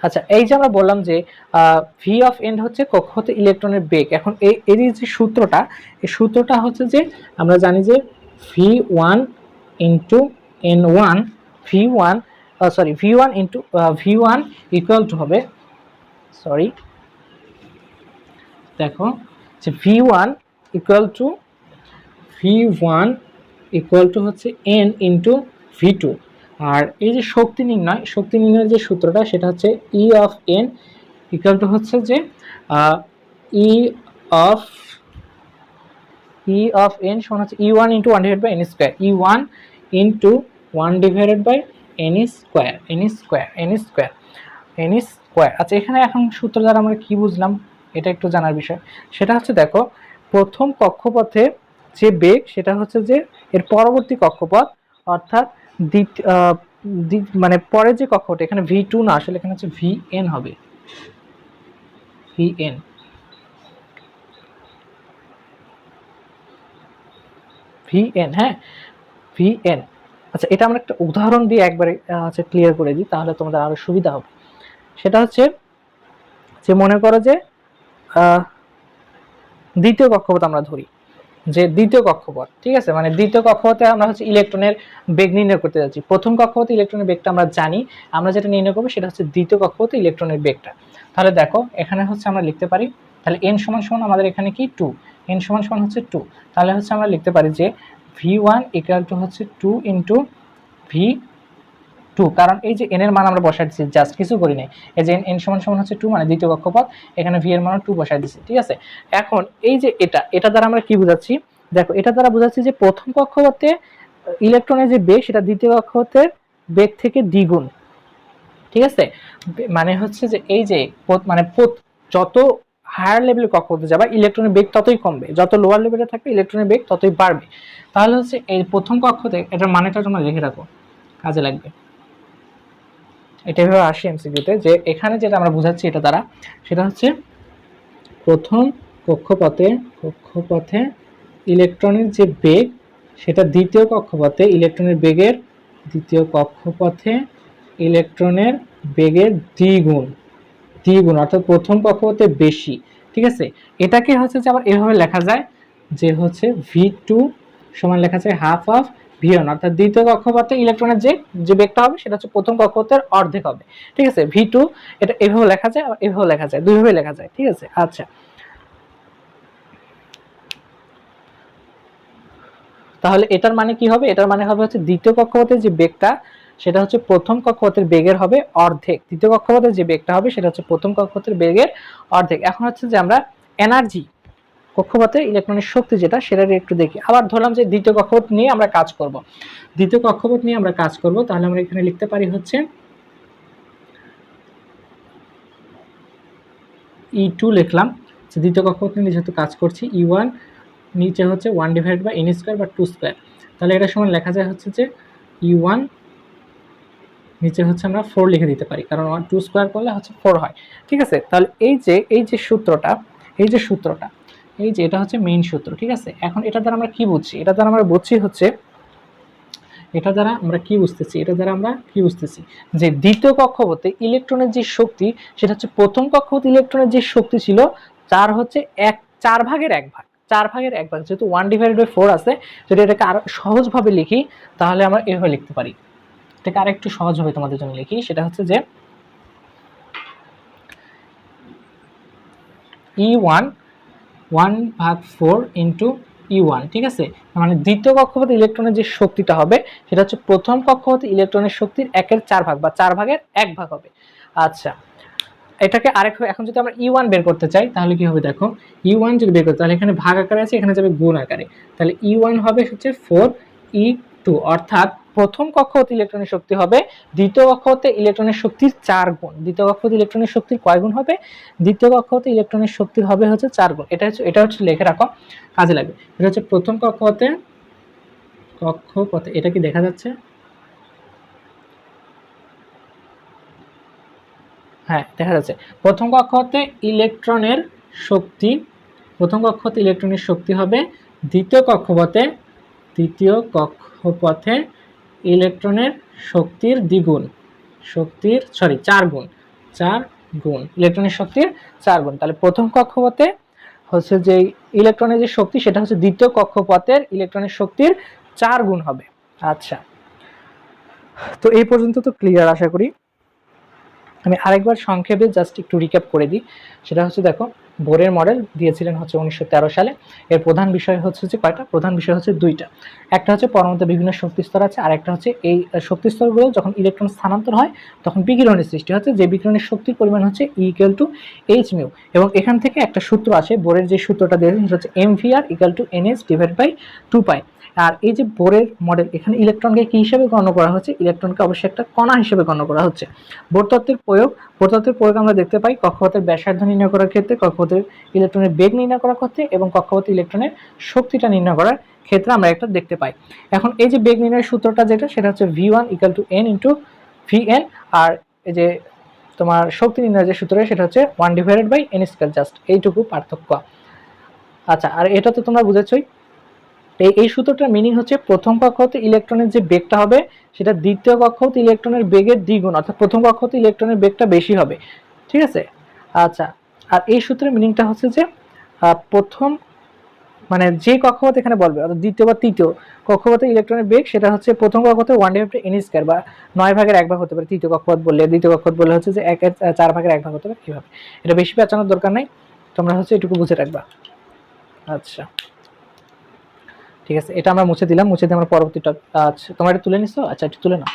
S1: আচ্ছা, এই যে আমরা বললাম যে V of n হচ্ছে কক্ষপথে ইলেকট্রনের বেগ। এখন এর যে সূত্রটা, এই সূত্রটা হচ্ছে যে আমরা জানি যে V1 × n1, V1 equal two হবে, দেখো যে V1 ইকুয়াল টু হচ্ছে n × v2। আর এই যে শক্তি নির্ণয়ের যে সূত্রটা সেটা হচ্ছে E of n equal to হচ্ছে যে E অফ n সমান হচ্ছে E1 into 1 divided by n square, E1 into 1 divided by n square, আচ্ছা এখানে এখন সূত্র দ্বারা আমরা কি বুঝলাম এটা একটু জানার বিষয়। সেটা হচ্ছে দেখো প্রথম কক্ষপথে যে বেগ সেটা হচ্ছে যে এর পরবর্তী কক্ষপথ, অর্থাৎ মানে পরের যে কক্ষপথ, এখানে v2 না, আসলে এখানে হচ্ছে vn হবে, vn, হ্যাঁ vn। আচ্ছা এটা আমরা একটা উদাহরণ দিয়ে একবারে আচ্ছা ক্লিয়ার করে দিই, তাহলে তোমাদের আরো সুবিধা হবে। সেটা হচ্ছে যে মনে করো যে দ্বিতীয় কক্ষপথ আমরা ধরি, যে দ্বিতীয় কক্ষপথ, ঠিক আছে, মানে দ্বিতীয় কক্ষপথে আমরা হচ্ছে ইলেকট্রনের বেগ নির্ণয় করতে যাচ্ছি। প্রথম কক্ষপথে ইলেকট্রনের বেগটা আমরা জানি, আমরা যেটা নির্ণয় করবো সেটা হচ্ছে দ্বিতীয় কক্ষপথে ইলেকট্রনের বেগটা। তাহলে দেখো এখানে হচ্ছে আমরা লিখতে পারি, তাহলে n সমান সমান আমাদের এখানে কি 2, n সমান সমান হচ্ছে 2, তাহলে হচ্ছে আমরা লিখতে পারি যে v1 ইকুয়াল টু হচ্ছে 2 ইন্টু v2, কারণ এই যে n এর মান আমরা বসাই দিচ্ছি, জাস্ট কিছু করি নাই, এই যে n সমান সমান হচ্ছে 2 মানে দ্বিতীয় কক্ষপথ, এখানে v এর মান 2 বসাই দিচ্ছি, ঠিক আছে। এখন এই যে এটা দ্বারা আমরা কি বোঝাচ্ছি, দেখো এটা দ্বারা বোঝাচ্ছি যে প্রথম কক্ষপথে ইলেকট্রনের যে বেগ সেটা দ্বিতীয় কক্ষপথের বেগ থেকে দ্বিগুণ, ঠিক আছে। মানে হচ্ছে যে এই যে মানে যত হায়ার লেভেলের কক্ষপথে যাবে ইলেকট্রনের বেগ ততই কমবে, যত লোয়ার লেভেলে থাকবে ইলেকট্রনের বেগ ততই বাড়বে। তাহলে হচ্ছে এই প্রথম কক্ষতে এটার মানেটা তোমরা লিখে রাখো, কাজে লাগবে। এটা এভাবে আসি এমসিকিউতে, যে এখানে যেটা আমরা বুঝাচ্ছি এটা দ্বারা, সেটা হচ্ছে প্রথম কক্ষপথে ইলেকট্রনের যে বেগ সেটা দ্বিতীয় কক্ষপথে ইলেকট্রনের বেগের দ্বিগুণ, অর্থাৎ প্রথম কক্ষপথে বেশি, ঠিক আছে। এটাকে হচ্ছে যে আবার এভাবে লেখা যায় যে হচ্ছে v2 সমান লেখা যায় হাফ অফ v1, অর্থাৎ দ্বিতীয় কক্ষপথে ইলেকট্রনের যে বেগটা হবে সেটা হচ্ছে প্রথম কক্ষপথের অর্ধেক হবে, ঠিক আছে। v2 এটা এভাবে লেখা যায়, আবার এভাবে লেখা যায়, দুইভাবে লেখা যায়, ঠিক আছে। আচ্ছা তাহলে এটার মানে কি হবে, এটার মানে হবে হচ্ছে দ্বিতীয় কক্ষপথের যে বেগটা সেটা হচ্ছে প্রথম কক্ষপথের বেগের হবে অর্ধেক, দ্বিতীয় কক্ষপথের যে বেগটা হবে সেটা হচ্ছে প্রথম কক্ষপথের বেগের অর্ধেক। এখন হচ্ছে যে আমরা এনার্জি কক্ষপথে ইলেকট্রনের শক্তি যেটা সেটা একটু দেখি। আবার ধরলাম যে দ্বিতীয় কক্ষপথ নিয়ে আমরা কাজ করব, তাহলে আমরা এখানে লিখতে পারি হচ্ছে E2 লিখলাম, দ্বিতীয় কক্ষপথ নিয়ে যেহেতু কাজ করছি, E1 নিচে হচ্ছে 1 ডিভাইডেড বাই n স্কয়ার বা 2 স্কয়ার, তাহলে এটা সমান লেখা যায় হচ্ছে যে E1 নিচে হচ্ছে আমরা 4 লিখে দিতে পারি, কারণ 2 স্কয়ার করলে হচ্ছে 4 হয়, ঠিক আছে। তাহলে এই যে সূত্রটা এটা হচ্ছে মেইন সূত্র, ঠিক আছে। এখন এটা দ্বারা আমরা কি বুঝছি, এটা দ্বারা আমরা কি বুঝতেছি যে দ্বিতীয় কক্ষপথে ইলেকট্রনের যে শক্তি সেটা হচ্ছে প্রথম কক্ষপথে ইলেকট্রনের যে শক্তি ছিল তার হচ্ছে 4 ভাগের 1 ভাগ, যেহেতু 1 ডিভাইডেড বাই 4 আছে, যদি এটাকে আরো সহজভাবে লিখি তাহলে আমরা এভাবে লিখতে পারি, এটাকে আরেকটু সহজভাবে তোমাদের জন্য লিখি, সেটা হচ্ছে যে E1 1/4 ইন্টু E1, ঠিক আছে। মানে দ্বিতীয় কক্ষপথে ইলেকট্রনের যে শক্তিটা হবে সেটা হচ্ছে প্রথম কক্ষপথে ইলেকট্রনের শক্তির 1/4 ভাগ বা 4 ভাগের 1 ভাগ হবে। আচ্ছা এটাকে আরেকভাবে, এখন যদি আমরা E1 বের করতে চাই তাহলে কি হবে, দেখো E1 যদি বের করতে, তাহলে এখানে ভাগ আকারে আছে, এখানে যাবে গুণ আকারে, তাহলে E1 হবে হচ্ছে 4E2, অর্থাৎ প্রথম কক্ষপথে ইলেকট্রনের শক্তি হবে দ্বিতীয় কক্ষপথে ইলেকট্রনের শক্তির 4 গুণ। দ্বিতীয় কক্ষপথে ইলেকট্রনের শক্তির কয় গুণ হবে, দ্বিতীয় কক্ষপথে ইলেকট্রনের শক্তির হবে হচ্ছে 4 গুণ। এটা হচ্ছে লিখে রাখো, কাজে লাগবে। এটা হচ্ছে প্রথম কক্ষপথে, এটা কি দেখা যাচ্ছে, হ্যাঁ দেখা যাচ্ছে। প্রথম কক্ষপথে ইলেকট্রনের শক্তি হবে দ্বিতীয় কক্ষপথে ইলেকট্রনের শক্তির দ্বিগুণ, 4 গুণ, ইলেকট্রনের শক্তির 4 গুণ। তাহলে প্রথম কক্ষপথে হচ্ছে যে ইলেকট্রনের যে শক্তি সেটা হচ্ছে দ্বিতীয় কক্ষপথের ইলেকট্রনের শক্তির 4 গুণ হবে। আচ্ছা তো এই পর্যন্ত তো ক্লিয়ার আশা করি। আমি আরেকবার সংক্ষেপে জাস্ট একটু রিক্যাপ করে দিই, সেটা হচ্ছে দেখো বোরের মডেল দিয়েছিলেন হচ্ছে 1913 সালে। এর প্রধান বিষয় হচ্ছে যে কয়টা? প্রধান বিষয় হচ্ছে দুইটা। একটা হচ্ছে পরমাণুতে বিভিন্ন শক্তি স্তর আছে, আর একটা হচ্ছে এই শক্তি স্তরগুলো যখন ইলেকট্রন স্থানান্তর হয় তখন বিকিরণের সৃষ্টি হচ্ছে, যে বিকিরণের শক্তির পরিমাণ হচ্ছে E = h μ। এবং এখান থেকে একটা সূত্র আসে, বোরের যে সূত্রটা দিয়েছে সেটা হচ্ছে mvr = nh/2π। আর এই যে বোরের মডেল, এখানে ইলেকট্রনকে কি হিসেবে গণ্য করা হচ্ছে? ইলেকট্রনকে অবশ্যই একটা কণা হিসেবে গণ্য করা হচ্ছে। বোর তত্ত্বের প্রয়োগ আমরা দেখতে পাই কক্ষপথের ব্যাসার্ধ নির্ণয় করার ক্ষেত্রে, কক্ষপথের ইলেকট্রনের বেগ নির্ণয় করার ক্ষেত্রে এবং কক্ষপথে ইলেকট্রনের শক্তিটা নির্ণয় করার ক্ষেত্রে আমরা একটা দেখতে পাই। এখন এই যে বেগ নির্ণয়ের সূত্রটা যেটা, সেটা হচ্ছে v1 = n × vn, আর এই যে তোমার শক্তি নির্ণয়ের যে সূত্র সেটা হচ্ছে 1/n², জাস্ট এইটুকু পার্থক্য। আচ্ছা, আর এটা তো তোমরা বুঝেছই। এই সূত্রটার মিনিং হচ্ছে প্রথম কক্ষপথে ইলেকট্রনের যে বেগটা হবে সেটা দ্বিতীয় কক্ষপথে ইলেকট্রনের বেগের দ্বিগুণ, অর্থাৎ প্রথম কক্ষপথে ইলেকট্রনের বেগটা বেশি হবে। ঠিক আছে? আচ্ছা, আর এই সূত্রের মিনিংটা হচ্ছে যে প্রথম মানে যে কক্ষপথ এখানে বলবে, অর্থাৎ দ্বিতীয় বা তৃতীয় কক্ষপথে ইলেকট্রনের বেগ সেটা হচ্ছে প্রথম কক্ষপথে 1/n² বা 9/1 হতে পারে। তৃতীয় কক্ষপথ বললে, দ্বিতীয় কক্ষপথ বললে হচ্ছে যে 1/4 হতে পারে। কিভাবে? এটা বেশি পেঁচানোর দরকার নাই, তোমরা হচ্ছে এটুকু বুঝে রাখবা। আচ্ছা, ঠিক আছে, এটা আমরা মুছে দিলাম। মুছে দিয়ে আমরা পরবর্তীটা, আচ্ছা তোমরা এটা তুলে নিছো? আচ্ছা, এটা তুলে নাও।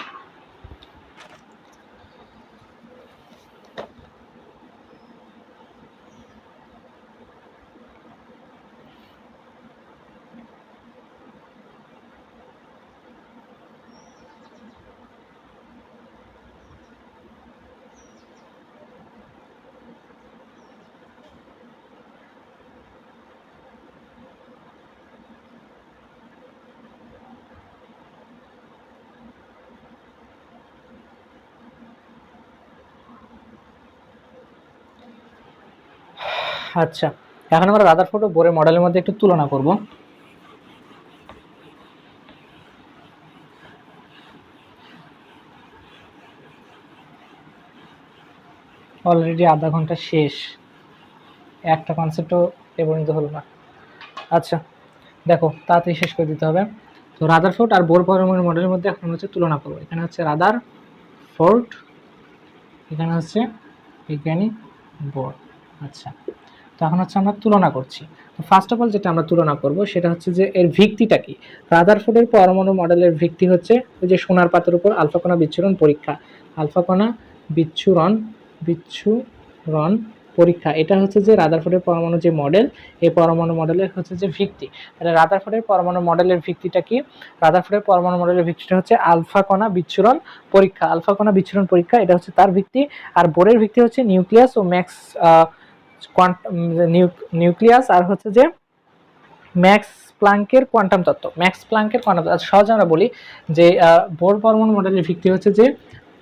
S1: আচ্ছা, এখন আমরা রাদারফোর্ড ও বোরের মডেলের মধ্যে একটু তুলনা করব। অলরেডি আধা ঘন্টা শেষ, একটা কনসেপ্টও এ পর্যন্ত হলো না। আচ্ছা দেখো, তাড়াতাড়ি শেষ করে দিতে হবে। তো রাদারফোর্ড আর বোর পরমাণু মডেলের মধ্যে এখন হচ্ছে তুলনা করবো। এখানে হচ্ছে রাদারফোর্ড, এখানে হচ্ছে বিজ্ঞানী বোর। আচ্ছা, তো এখন হচ্ছে আমরা তুলনা করছি। তো ফার্স্ট অফ অল যেটা আমরা তুলনা করব সেটা হচ্ছে যে এর ভিত্তিটা কি। রাদারফোর্ডের পরমাণু মডেলের ভিত্তি হচ্ছে ওই যে সোনার পাতের উপর আলফা কণা বিচ্ছুরণ পরীক্ষা, আলফা কণা বিচ্ছুরণ পরীক্ষা। এটা হচ্ছে যে রাদারফোর্ডের পরমাণু যে মডেল, এই পরমাণু মডেলের হচ্ছে যে ভিত্তি। তাহলে রাদারফোর্ডের পরমাণু মডেলের ভিত্তিটা কি? রাদারফোর্ডের পরমাণু মডেলের ভিত্তিটা হচ্ছে আলফা কণা বিচ্ছুরণ পরীক্ষা। আলফা কণা বিচ্ছুরণ পরীক্ষা, এটা হচ্ছে তার ভিত্তি। আর বোরের ভিত্তি হচ্ছে নিউক্লিয়াস ও ম্যাক্স নিউক্লিয়াস, আর হচ্ছে যে ম্যাক্স প্লাঙ্কের কোয়ান্টাম তত্ত্ব। ম্যাক্স প্লাঙ্কের কোয়ান্টাম তত্ত্ব সহজে আমরা বলি যে বোর পরমাণু মডেলের ভিত্তি হচ্ছে যে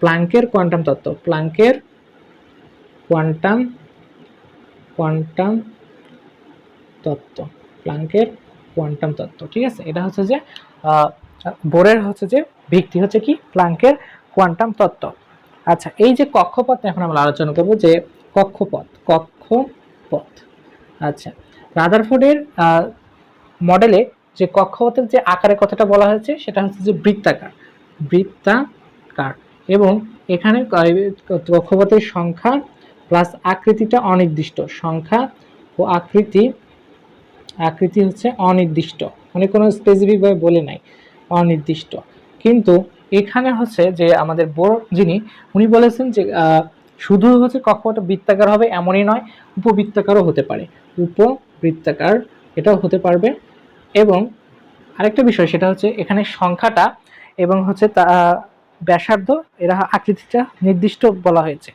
S1: প্লাঙ্কের কোয়ান্টাম তত্ত্ব। প্লাঙ্কের কোয়ান্টাম তত্ত্ব, প্লাঙ্কের কোয়ান্টাম তত্ত্ব। ঠিক আছে, এটা হচ্ছে যে বোরের হচ্ছে যে ভিত্তি হচ্ছে কি? প্লাঙ্কের কোয়ান্টাম তত্ত্ব। আচ্ছা, এই যে কক্ষপথ এখন আমরা আলোচনা করব যে কক্ষপথ। আচ্ছা, রাদারফোর্ডের মডেলে যে কক্ষপথের যে আকারের কথাটা বলা হয়েছে সেটা হচ্ছে যে বৃত্তাকার, এবং এখানে কক্ষপথের সংখ্যা প্লাস আকৃতিটা অনির্দিষ্ট। সংখ্যা ও আকৃতি হচ্ছে অনির্দিষ্ট, মানে কোনো স্পেসিফিক ভাবে বলে নাই, অনির্দিষ্ট। কিন্তু এখানে হচ্ছে যে আমাদের বোর যিনি, উনি বলেছেন যে শুধু হচ্ছে কক্ষপথ বৃত্তাকার হবে এমনই নয়, উপবৃত্তাকারও হতে পারে। উপবৃত্তাকার এটাও হতে পারবে। এবং আরেকটা বিষয় সেটা হচ্ছে এখানে সংখ্যাটা এবং হচ্ছে ব্যাসার্ধ, এরা আকৃতিটা নির্দিষ্ট বলা হয়েছে।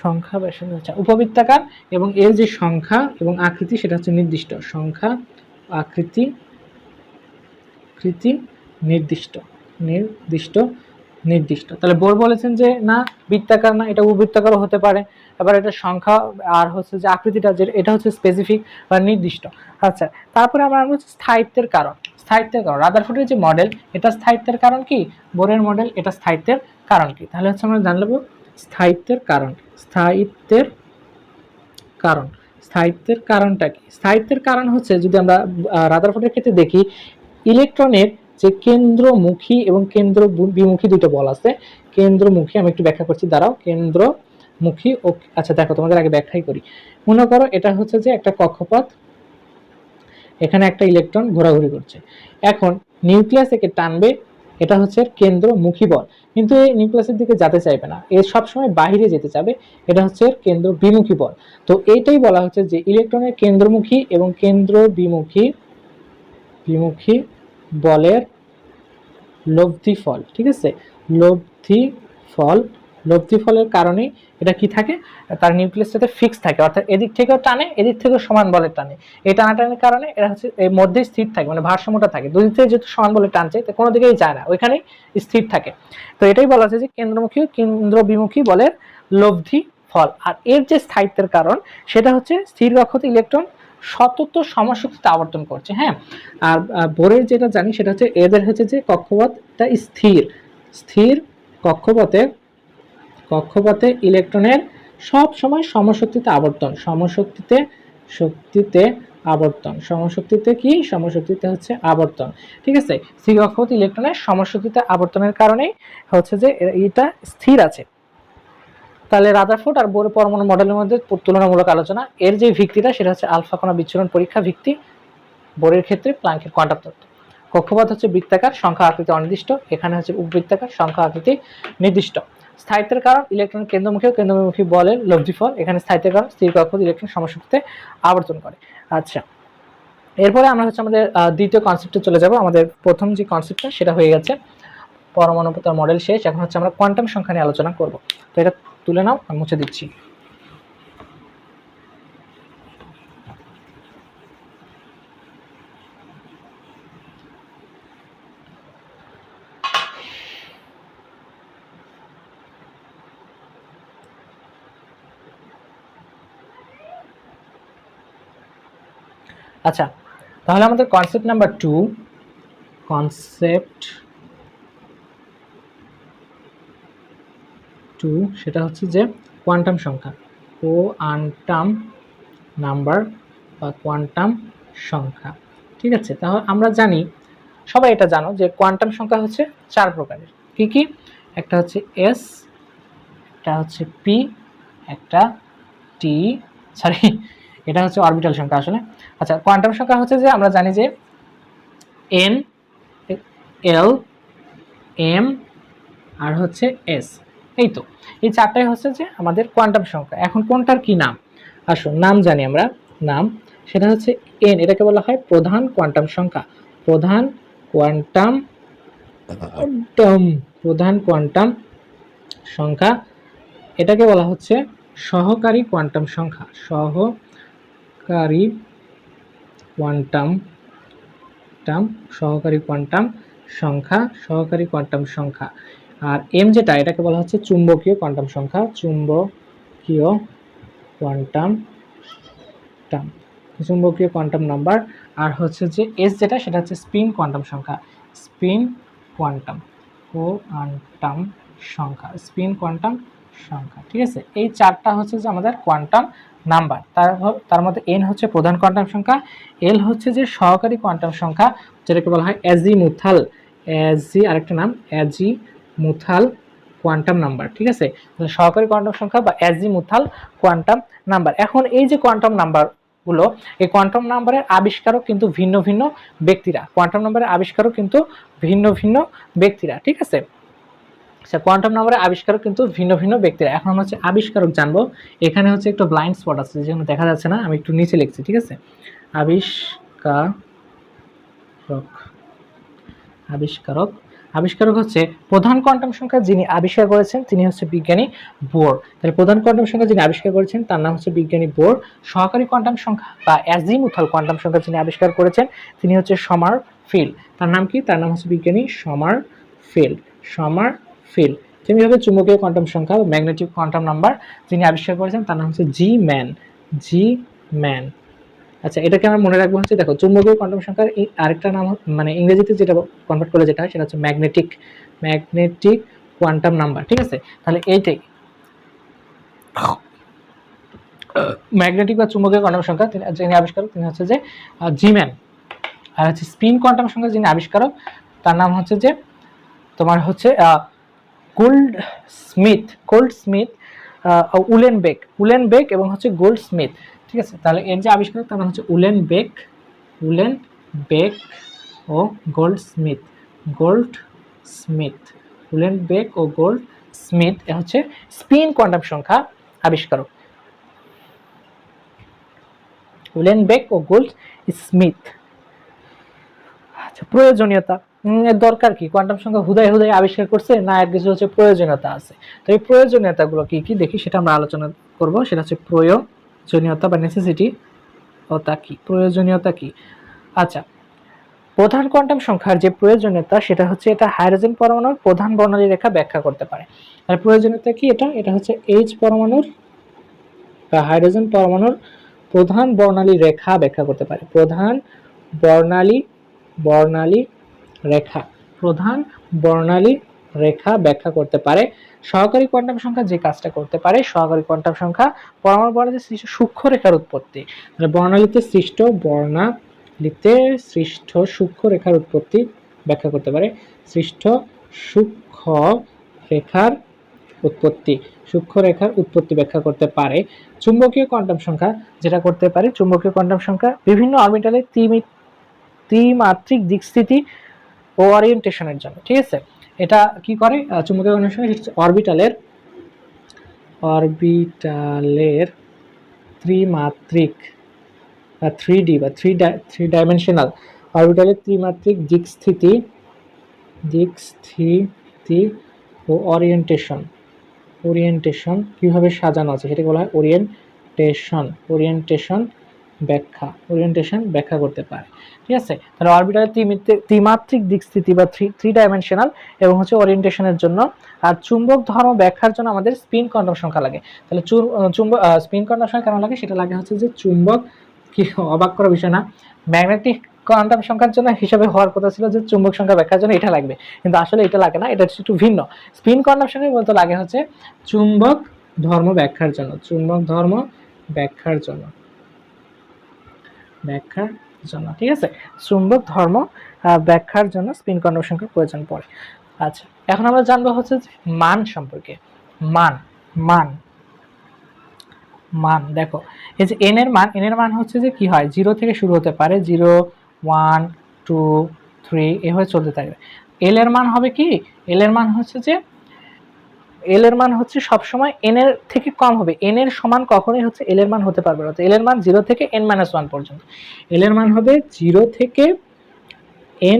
S1: সংখ্যা, ব্যাসার্ধ, আচ্ছা, উপবৃত্তাকার এবং এর যে সংখ্যা এবং আকৃতি সেটা হচ্ছে নির্দিষ্ট। সংখ্যা, আকৃতি নির্দিষ্ট। তাহলে বোর বলেছেন যে না, বৃত্তাকার না, এটা উপবৃত্তাকারও হতে পারে। আবার এটা সংখ্যা আর হচ্ছে যে আকৃতিটা, যে এটা হচ্ছে স্পেসিফিক বা নির্দিষ্ট। আচ্ছা, তারপরে আমরা হচ্ছে স্থায়িত্বের কারণ। রাদারফোর্ডের যে মডেল, এটা স্থায়িত্বের কারণ কি? বোরের মডেল, এটা স্থায়িত্বের কারণ কি? তাহলে হচ্ছে আমরা জানলাম স্থায়িত্বের কারণটা কি? স্থায়িত্বের কারণ হচ্ছে, যদি আমরা রাদারফোর্ডের ক্ষেত্রে দেখি, ইলেকট্রনের যে কেন্দ্রমুখী এবং কেন্দ্র বিমুখী দুটো বল আছে। কেন্দ্রমুখী আমি একটু ব্যাখ্যা করছি, দাঁড়াও। মুখী ও আচ্ছা দেখো তোমাদের আগে ব্যাখ্যাই করি। মনে করো এটা হচ্ছে যে একটা কক্ষপথ, এখানে একটা ইলেকট্রন ঘোরাঘুরি করছে, এখন নিউক্লিয়াস একে টানবে, এটা হচ্ছে কেন্দ্রমুখী বল, কিন্তু এই নিউক্লিয়াসের দিকে যেতে চাইবে না, এ সবসময় বাহিরে যেতে চাবে, এটা হচ্ছে কেন্দ্র বিমুখী বল। তো এইটাই বলা হচ্ছে যে ইলেকট্রনের কেন্দ্রমুখী এবং কেন্দ্র বিমুখী বিমুখী বলের লব্ধি ফল, ঠিক আছে, লব্ধি ফল, লব্ধি ফলের কারণে এটা কি থাকে, তার নিউক্লিয়াসটাতে ফিক্স থাকে, অর্থাৎ এদিক থেকেও টানে এদিক থেকেও সমান বলে টানে, এই টানাটানির কারণে এটা হচ্ছে এর মধ্যেই স্থির থাকে, মানে ভারসাম্যটা থাকে, দুই দিক থেকে যেহেতু সমান বলে টানছে তো কোনো দিকেই যায় না, ওইখানেই স্থির থাকে। তো এটাই বলা হচ্ছে যে কেন্দ্রমুখী ও কেন্দ্র বিমুখী বলের লব্ধি ফল। আর এর যে স্থায়িত্বের কারণ সেটা হচ্ছে স্থির কক্ষপথে ইলেকট্রন সতত সমশক্তিতে আবর্তন করছে। হ্যাঁ, আর বোরের যেটা জানি সেটা হচ্ছে এদের হচ্ছে যে কক্ষপথটা স্থির, স্থির কক্ষপথে কক্ষপথে ইলেকট্রনের সব সময় সমশক্তিতে আবর্তন, সমশক্তিতে শক্তিতে আবর্তন, সমশক্তিতে কি, সমশক্তিতে হচ্ছে আবর্তন, ঠিক আছে। স্থির কক্ষপথে ইলেকট্রনের সমশক্তিতে আবর্তনের কারণেই হচ্ছে যে এটা স্থির আছে। তাহলে রাদারফোর্ড আর বোর পরমাণু মডেলের মধ্যে তুলনামূলক আলোচনা, এর যে ভিত্তিটা সেটা হচ্ছে আলফা কণা বিচ্ছুরণ পরীক্ষা ভিত্তি, বোরের ক্ষেত্রে প্ল্যাঙ্কের কোয়ান্টাম তত্ত্ব। কক্ষপথ হচ্ছে বৃত্তাকার, সংখ্যা আকৃতি অনির্দিষ্ট, এখানে হচ্ছে উপবৃত্তাকার, সংখ্যা আকৃতি নির্দিষ্ট। স্থায়িত্বের কারণ ইলেকট্রন কেন্দ্রমুখী ও কেন্দ্রবিমুখী বলের লব্ধিফল, এখানে স্থায়িত্বের কারণ স্থির কক্ষপথ ইলেকট্রন সমশক্তিতে আবর্তন করে। আচ্ছা, এরপরে আমরা হচ্ছে আমাদের দ্বিতীয় কনসেপ্টে চলে যাব। আমাদের প্রথম যে কনসেপ্টটা সেটা হয়ে গেছে পরমাণু মডেল শেষ, এখন হচ্ছে আমরা কোয়ান্টাম সংখ্যা নিয়ে আলোচনা করব। তো এটা তুলে নাও, আমি মুছে দিচ্ছি। আচ্ছা, তাহলে আমাদের কনসেপ্ট নাম্বার 2, কনসেপ্ট 2 সেটা হচ্ছে যে কোয়ান্টাম সংখ্যা, কোয়ান্টাম নাম্বার বা কোয়ান্টাম সংখ্যা, ঠিক আছে। তাহলে আমরা জানি, সবাই এটা জানো যে কোয়ান্টাম সংখ্যা হচ্ছে 4 প্রকারের। কি কি? একটা হচ্ছে এস, একটা হচ্ছে পি, একটা টি, সরি এটা হচ্ছে অরবিটাল সংখ্যা আসলে। আচ্ছা, কোয়ান্টাম সংখ্যা হচ্ছে যে আমরা জানি যে এন, এল, এম আর হচ্ছে এস, এই তো এই চারটাই হচ্ছে যে আমাদের কোয়ান্টাম সংখ্যা। এখন কোনটার কি নাম, আসুন নাম জানি আমরা, নাম সেটা হচ্ছে এন, এটাকে বলা হয় প্রধান কোয়ান্টাম সংখ্যা, প্রধান কোয়ান্টাম প্রধান কোয়ান্টাম সংখ্যা। এটাকে বলা হচ্ছে সহকারী কোয়ান্টাম সংখ্যা, সহকারী কোয়ান্টাম সহকারী কোয়ান্টাম সংখ্যা, সহকারী কোয়ান্টাম সংখ্যা। আর এম যেটা, এটাকে বলা হচ্ছে চুম্বকীয় কোয়ান্টাম সংখ্যা, চুম্বকীয় কোয়ান্টাম চুম্বকীয় কোয়ান্টাম নাম্বার। আর হচ্ছে যে এস যেটা, সেটা হচ্ছে স্পিন কোয়ান্টাম সংখ্যা, স্পিন কোয়ান্টাম সংখ্যা, স্পিন কোয়ান্টাম সংখ্যা, ঠিক আছে। এই চারটা হচ্ছে যে আমাদের কোয়ান্টাম নাম্বার। তার মধ্যে এন হচ্ছে প্রধান কোয়ান্টাম সংখ্যা, এল হচ্ছে যে সহকারী কোয়ান্টাম সংখ্যা যেটাকে বলা হয় অ্যাজিমুথাল, আরেকটা নাম অ্যাজিমুথাল কোয়ান্টাম নাম্বার, ঠিক আছে। সহকারী কোয়ান্টাম সংখ্যা বা অ্যাজিমুথাল কোয়ান্টাম নাম্বার। এখন এই যে কোয়ান্টাম নাম্বার গুলো, এই কোয়ান্টাম নাম্বারের আবিষ্কারক কিন্তু ভিন্ন ভিন্ন ব্যক্তিরা, কোয়ান্টাম নাম্বারের আবিষ্কারক কিন্তু ভিন্ন ভিন্ন ব্যক্তিরা, ঠিক আছে। আচ্ছা, কোয়ান্টাম নাম্বারের আবিষ্কারক কিন্তু ভিন্ন ভিন্ন ব্যক্তিরা। এখন আমরা হচ্ছে আবিষ্কারক জানবো। এখানে হচ্ছে একটু ব্লাইন্ড স্পট আছে যেখানে দেখা যাচ্ছে না, আমি একটু নিচে লিখছি, ঠিক আছে। আবিষ্কারক হচ্ছে প্রধান কোয়ান্টাম সংখ্যা যিনি আবিষ্কার করেছেন তিনি হচ্ছে বিজ্ঞানী বোর। তাহলে প্রধান কোয়ান্টাম সংখ্যা যিনি আবিষ্কার করেছেন তার নাম হচ্ছে বিজ্ঞানী বোর। সহকারী কোয়ান্টাম সংখ্যা বা অ্যাজিমুথাল কোয়ান্টাম সংখ্যা যিনি আবিষ্কার করেছেন তিনি হচ্ছে সমারফিল্ড। তার নাম কি? তার নাম হচ্ছে বিজ্ঞানী সমারফিল্ড। তেমনিভাবে চুম্বকীয় কোয়ান্টাম সংখ্যা বা ম্যাগনেটিক কোয়ান্টাম নাম্বার যিনি আবিষ্কার করেছেন তার নাম হচ্ছে জি ম্যান। আচ্ছা, এটাকে আমরা মনে রাখবো হচ্ছে, দেখো চুম্বকীয় কোয়ান্টাম সংখ্যার আরেকটা নাম মানে ইংরেজিতে যেটা কনভার্ট করলে যেটা হয় সেটা হচ্ছে ম্যাগনেটিক কোয়ান্টাম নাম্বার, ঠিক আছে। তাহলে এইটাই ম্যাগনেটিক বা চুম্বকীয় কোয়ান্টাম সংখ্যা যিনি আবিষ্কারক তিনি হচ্ছে যে জিম্যান। আর হচ্ছে স্পিন কোয়ান্টাম সংখ্যা যিনি আবিষ্কারক তার নাম হচ্ছে যে তোমার হচ্ছে গোল্ড স্মিথ। উলেনবেক এবং হচ্ছে গোল্ডস্মিথ। ঠিক আছে, তাহলে এর যে আবিষ্কারক তার নাম হচ্ছে উলেনবেক ও গোল্ডস্মিথ। উলেনবেক ও গোল্ডস্মিথ হচ্ছে স্পিন কোয়ান্টাম সংখ্যা আবিষ্কারক। উলেনবেক ও গোল্ডস্মিথ। আচ্ছা, প্রয়োজনীয়তা, এর দরকার কি? কোয়ান্টাম সংখ্যা হুদায় আবিষ্কার করছে না, এর কিছু হচ্ছে প্রয়োজনীয়তা আছে। তো এই প্রয়োজনীয়তাগুলো কি কি দেখি, সেটা আমরা আলোচনা করব। সেটা হচ্ছে প্রয়োজনীয়তা বা নেসেসিটি। প্রয়োজনীয়তা কি? আচ্ছা, প্রধান কোয়ান্টাম সংখ্যার যে প্রয়োজনীয়তা সেটা হচ্ছে এটা হাইড্রোজেন পরমাণুর প্রধান বর্ণালী রেখা ব্যাখ্যা করতে পারে। আর প্রয়োজনীয়তা কি? এটা হচ্ছে এইচ পরমাণুর বা হাইড্রোজেন পরমাণুর প্রধান বর্ণালী রেখা ব্যাখ্যা করতে পারে। প্রধান বর্ণালী রেখা ব্যাখ্যা করতে পারে। সহকারী কোয়ান্টাম সংখ্যা যে কাজটা করতে পারে, সহকারী কোয়ান্টাম সংখ্যা পরমাণু বর্ণালীতে সৃষ্ট সূক্ষ্ম রেখার উৎপত্তি, বর্ণালীতে সৃষ্ট সূক্ষ্ম রেখার উৎপত্তি ব্যাখ্যা করতে পারে। সূক্ষ্ম রেখার উৎপত্তি ব্যাখ্যা করতে পারে। চুম্বকীয় কোয়ান্টাম সংখ্যা যেটা করতে পারে, চুম্বকীয় কোয়ান্টাম সংখ্যা বিভিন্ন অরবিটালে ত্রিমাত্রিক দিকস্থিতি ও ওরিয়েন্টেশনের জন্য। ঠিক আছে, এটা কি করে? চুম্বকীয় কোয়ান্টাম সংখ্যা অরবিটালের ত্রিমাত্রিক বা 3D বা থ্রি ডাইমেনশনাল অরবিটালের ত্রিমাত্রিক দিকস্থিতি ও ওরিয়েন্টেশন কিভাবে সাজানো আছে সেটাকে বলা হয় ওরিয়েন্টেশন ব্যাখ্যা করতে পারে। ঠিক আছে, তাহলে অরবিটালের ত্রিমাত্রিক দিকস্থিতি বা থ্রি ডাইমেনশনাল এবং হচ্ছে ওরিয়েন্টেশনের জন্য। আর চুম্বক ধর্ম ব্যাখ্যার জন্য আমাদের স্পিন কোয়ান্টাম সংখ্যা লাগে। তাহলে স্পিন কোয়ান্টাম সংখ্যা কেন লাগে? সেটা লাগে হচ্ছে যে চুম্বক, কি অবাক করার বিষয় না, ম্যাগনেটিক কোয়ান্টাম সংখ্যার জন্য হিসাবে হওয়ার কথা ছিল যে চুম্বক সংখ্যা ব্যাখ্যার জন্য এটা লাগবে, কিন্তু আসলে এটা লাগে না, এটা হচ্ছে একটু ভিন্ন। স্পিন কোয়ান্টাম সংখ্যা বলতে লাগে হচ্ছে চুম্বক ধর্ম ব্যাখ্যার জন্য। ঠিক আছে, চুম্বক ধর্ম ব্যাখ্যার জন্য স্পিন কোয়ান্টাম সংখ্যার প্রয়োজন পড়ে। আচ্ছা, এখন আমরা জানবো হচ্ছে মান সম্পর্কে। মান দেখো, এই যে এন এর মান হচ্ছে যে কি হয়, 0 থেকে শুরু হতে পারে, 0 1 2 3 এভাবে চলতে থাকবে। এল এর মান হবে কি? এল এর মান হচ্ছে সবসময় এন এর থেকে কম হবে। এন এর সমান কখনোই হচ্ছে এল এর মান হতে পারবে না। এল এর মান 0 থেকে n-1 পর্যন্ত। এল এর মান হবে 0 থেকে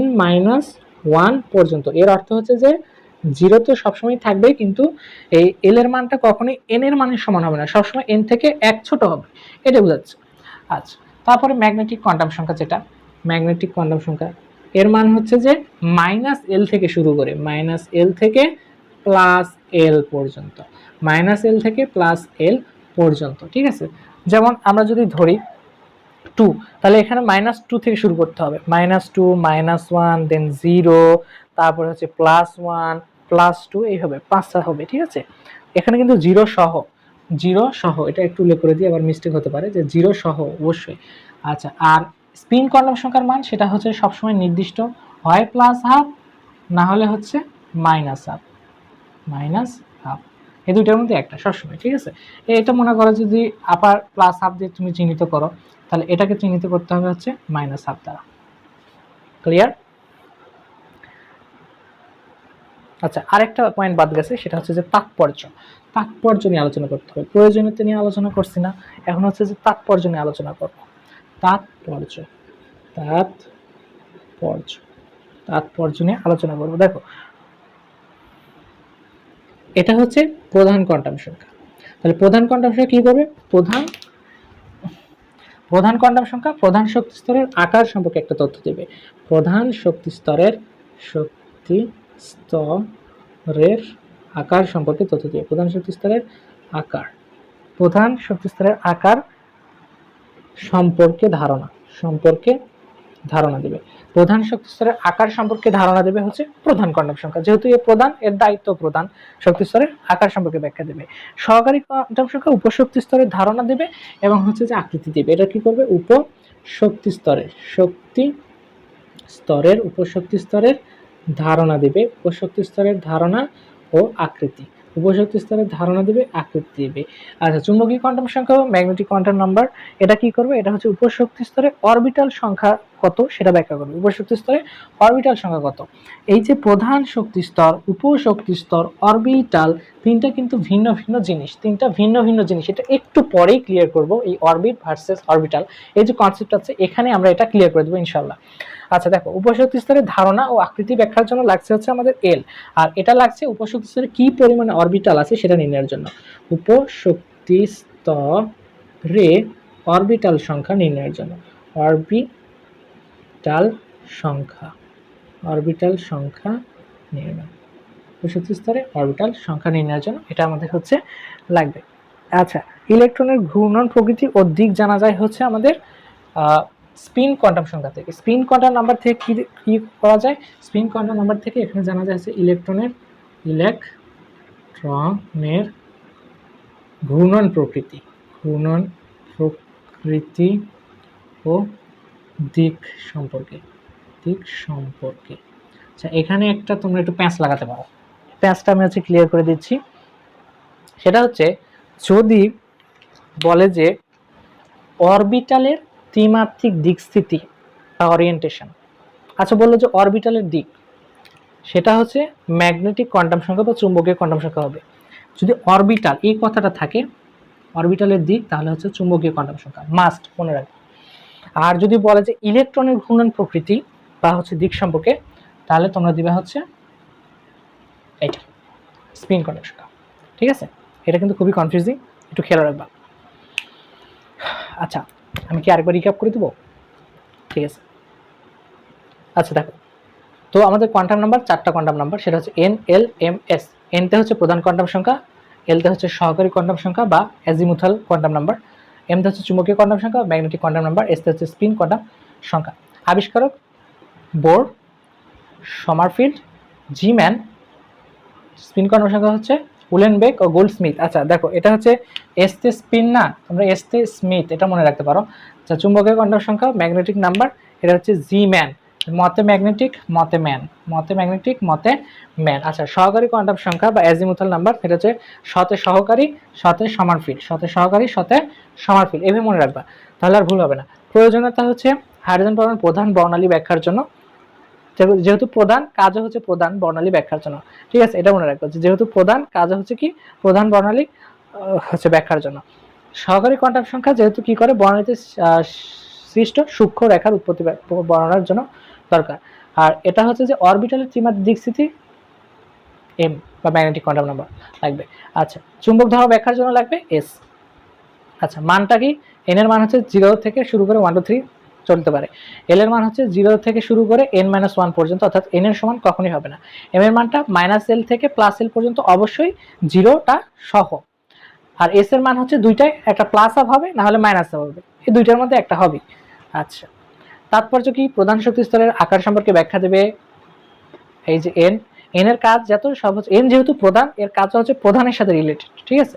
S1: n-1 পর্যন্ত। এর অর্থ হচ্ছে যে 0 তো সবসময় থাকবে, কিন্তু এই এল এর মানটা কখনোই এন এর মানের সমান হবে না, সবসময় এন থেকে এক ছোট হবে, এটা বোঝাচ্ছে। আচ্ছা, তারপরে ম্যাগনেটিক কোয়ান্টাম সংখ্যা, যেটা ম্যাগনেটিক কোয়ান্টাম সংখ্যা, এর মান হচ্ছে যে -l থেকে শুরু করে -l থেকে +l পর্যন্ত, -l পর্যন্ত। ঠিক আছে, যেমন আমরা যদি ধরি 2, তাহলে এখানে -2 থেকে শুরু করতে হবে, -2 -1 দেন 0, তারপরে হচ্ছে +1 +2, এইভাবে 5টা হবে। ঠিক আছে, এখানে কিন্তু 0 সহ, এটা একটু উল্লেখ করে দিই, আবার মিস্টেক হতে পারে, যে 0 সহ অবশ্যই। আচ্ছা, আর স্পিন কোয়ান্টাম সংখ্যার মান সেটা হচ্ছে সবসময় নির্দিষ্ট, হয় +12 না হলে হচ্ছে -12, এই দুইটার মধ্যে একটা সবসময়। ঠিক আছে, এটা মনে করো যদি আপার +12 দিয়ে তুমি চিহ্নিত করো, তাহলে এটাকে চিহ্নিত করতে হবে হচ্ছে -12 দ্বারা। ক্লিয়ার? আচ্ছা, আরেকটা পয়েন্ট বাদ গেছে, সেটা হচ্ছে যে তাৎপর্য নিয়ে আলোচনা করতে হবে। প্রয়োজনীয়তা নিয়ে আলোচনা করছি না, এখন হচ্ছে যে তাৎপর্য নিয়ে আলোচনা করব। তাৎপর্য নিয়ে আলোচনা করব। দেখো, এটা হচ্ছে প্রধান কোয়ান্টাম সংখ্যা। তাহলে প্রধান কোয়ান্টাম সংখ্যা কি করবে? প্রধান কোয়ান্টাম সংখ্যা প্রধান শক্তি স্তরের আকার সম্পর্কে একটা তথ্য দেবে। প্রধান শক্তি স্তরের আকার সম্পর্কে তথ্য দেবে। প্রধান শক্তি স্তরের আকার সম্পর্কে ধারণা দেবে। প্রধান শক্তি স্তরের আকার সম্পর্কে ধারণা দেবে হচ্ছে প্রধান কোয়ান্টাম সংখ্যা, যেহেতু এর প্রধান, এর দায়িত্ব প্রধান শক্তি স্তরের আকার সম্পর্কে ব্যাখ্যা দেবে। সহকারী কোয়ান্টাম সংখ্যা উপশক্তি স্তরের ধারণা দেবে এবং হচ্ছে যে আকৃতি দেবে। এটা কি করবে? উপশক্তি স্তরের ধারণা দেবে, উপশক্তি স্তরের ধারণা ও আকৃতি। উপশক্তি স্তরের ধারণা দিবে, আকৃতি দিবে। আচ্ছা, চুম্বকীয় কোয়ান্টাম সংখ্যা বা ম্যাগনেটিক কোয়ান্টাম নাম্বার, এটা কি করবে? এটা হচ্ছে উপশক্তি স্তরে অরবিটাল সংখ্যা কত সেটা ব্যাখ্যা করবে। উপশক্তি স্তরে অরবিটাল সংখ্যা কত? এই যে প্রধান শক্তি স্তর, উপশক্তি স্তর, অরবিটাল, তিনটা কিন্তু ভিন্ন ভিন্ন জিনিস, তিনটা ভিন্ন ভিন্ন জিনিস। এটা একটু পরেই ক্লিয়ার করব, এই অরবিট ভার্সেস অরবিটাল এই যে কনসেপ্ট আছে এখানে আমরা এটা ক্লিয়ার করে দেবো ইনশাআল্লাহ। আচ্ছা দেখো, উপশক্তি স্তরের ধারণা ও আকৃতি ব্যাখ্যার জন্য লাগছে হচ্ছে আমাদের এল, আর এটা লাগছে উপশক্তি স্তরে কি পরিমাণে অরবিটাল আছে সেটা নির্ণয়ের জন্য। উপশক্তি স্তরে অরবিটাল সংখ্যা নির্ণয়ের জন্য, অরবিটাল সংখ্যা, অরবিটাল সংখ্যা নির্ণয়, উপশক্তি স্তরে অরবিটাল সংখ্যা নির্ণয়ের জন্য এটা আমাদের হচ্ছে লাগবে। আচ্ছা, ইলেকট্রনের ঘূর্ণন প্রকৃতি ও দিক জানা যায় হচ্ছে আমাদের স্পিন কোয়ান্টাম সংখ্যা থেকে। স্পিন কোয়ান্টাম নাম্বার থেকে কি করা যায়? স্পিন কোয়ান্টাম নাম্বার থেকে এখানে জানা যায় হচ্ছে ইলেকট্রনের ঘূর্ণন প্রকৃতি, ঘূর্ণন প্রকৃতি ও দিক সম্পর্কে, দিক সম্পর্কে। আচ্ছা, এখানে একটা তোমরা একটু প্যাঁচ লাগাতে পারো, প্যাঁচটা আমি হচ্ছে ক্লিয়ার করে দিচ্ছি। সেটা হচ্ছে যদি বলে যে অরবিটালের ত্রিমাত্রিক দিক স্থিতি বা অরিয়েন্টেশন, আচ্ছা বললো যে অরবিটালের দিক সেটা হচ্ছে ম্যাগনেটিক কোয়ান্টাম সংখ্যা বা চুম্বকীয় কোয়ান্টাম সংখ্যা হবে। যদি অরবিটাল এই কথাটা থাকে, অরবিটালের দিক, তাহলে হচ্ছে চুম্বকীয় কোয়ান্টাম সংখ্যা, মাস্ট মনে রাখবে। আর যদি বলে যে ইলেকট্রনের ঘূর্ণন প্রকৃতি বা হচ্ছে দিক সম্পর্কে, তাহলে তোমরা দিবে হচ্ছে এটা স্পিন কোয়ান্টাম সংখ্যা। ঠিক আছে, এটা কিন্তু খুবই কনফিউজিং, একটু খেয়াল রাখবা। আচ্ছা, আমি কি আরেকবার রিক্যাপ করে দেবো? ঠিক আছে, আচ্ছা দেখো, তো আমাদের কোয়ান্টাম নাম্বার চারটা কোয়ান্টাম নাম্বার, সেটা হচ্ছে এন, এল, এম, এস। এনতে হচ্ছে প্রধান কোয়ান্টাম সংখ্যা, এলতে হচ্ছে সহকারী কোয়ান্টাম সংখ্যা বা অ্যাজিমুথাল কোয়ান্টাম নাম্বার, এমতে হচ্ছে চুম্বকীয় কোয়ান্টাম সংখ্যা ম্যাগনেটিক কোয়ান্টাম নাম্বার, এসতে হচ্ছে স্পিন কোয়ান্টাম সংখ্যা। আবিষ্কারক বোর, সমারফিল্ড, জি ম্যান। স্পিন কোয়ান্টাম সংখ্যা হচ্ছে উলেনবেক ও গোল্ডস্মিথ। আচ্ছা দেখো, এটা হচ্ছে এসতে স্পিন না, তোমরা এসতে স্মিথ, এটা মনে রাখতে পারো। আচ্ছা, চুম্বকীয় কোয়ান্টাম সংখ্যা ম্যাগনেটিক নাম্বার, এটা হচ্ছে জি ম্যান, মতে ম্যাগনেটিক, মতে ম্যান, মতে ম্যাগনেটিক, মতে ম্যান। আচ্ছা, সহকারী কোয়ান্টাম সংখ্যা বা অ্যাজিমুথাল নাম্বার, এটা হচ্ছে শতে সহকারী, শতে সমারফিল্ড, শতে সহকারী, শতে সমারফিল্ড, এভাবে মনে রাখবা, তাহলে আর ভুল হবে না। প্রয়োজনীয়তা হচ্ছে হাইড্রোজেন পরমাণুর প্রধান বর্ণালী ব্যাখ্যার জন্য, যেহেতু প্রধান কাজ হচ্ছে প্রধান বর্ণালী ব্যাখ্যার জন্য। ঠিক আছে, এটা মনে রাখবো, যেহেতু প্রধান কাজ হচ্ছে কি প্রধান বর্ণালী হচ্ছে ব্যাখ্যার জন্য। সহকারী কোয়ান্টাম সংখ্যা যেহেতু কি করে বর্ণালীতে সৃষ্ট সূক্ষ্ম রেখার উৎপত্তি বর্ণনার জন্য দরকার। আর এটা হচ্ছে যে অরবিটালের ত্রিমাত্রিক দিকস্থিতি এম বা ম্যাগনেটিক কোয়ান্টাম নাম্বার লাগবে। আচ্ছা, চুম্বক ধর্ম ব্যাখ্যার জন্য লাগবে এস। আচ্ছা, মানটা কি? এন এর মান হচ্ছে 0 থেকে শুরু করে 1 2 3 চলতে পারে। এল এর মান হচ্ছে 0 থেকে শুরু করে n-1 পর্যন্ত, অর্থাৎ n এর সমান কখনোই হবে না। এম এর মানটা -l থেকে +l পর্যন্ত, অবশ্যই 0টা সহ। আর এস এর মান হচ্ছে দুইটাই, একটা প্লাস আপ হবে না হলে মাইনাস আপ হবে, এই দুইটার মধ্যে একটা হবে। আচ্ছা, তাৎপর্য কি? প্রধান শক্তি স্তরের আকার সম্পর্কে ব্যাখ্যা দেবে এই যে এন, এন এর কাজ যত সব হচ্ছে, এন যেহেতু প্রধান, এর কাজ হচ্ছে প্রধানের সাথে রিলেটেড। ঠিক আছে,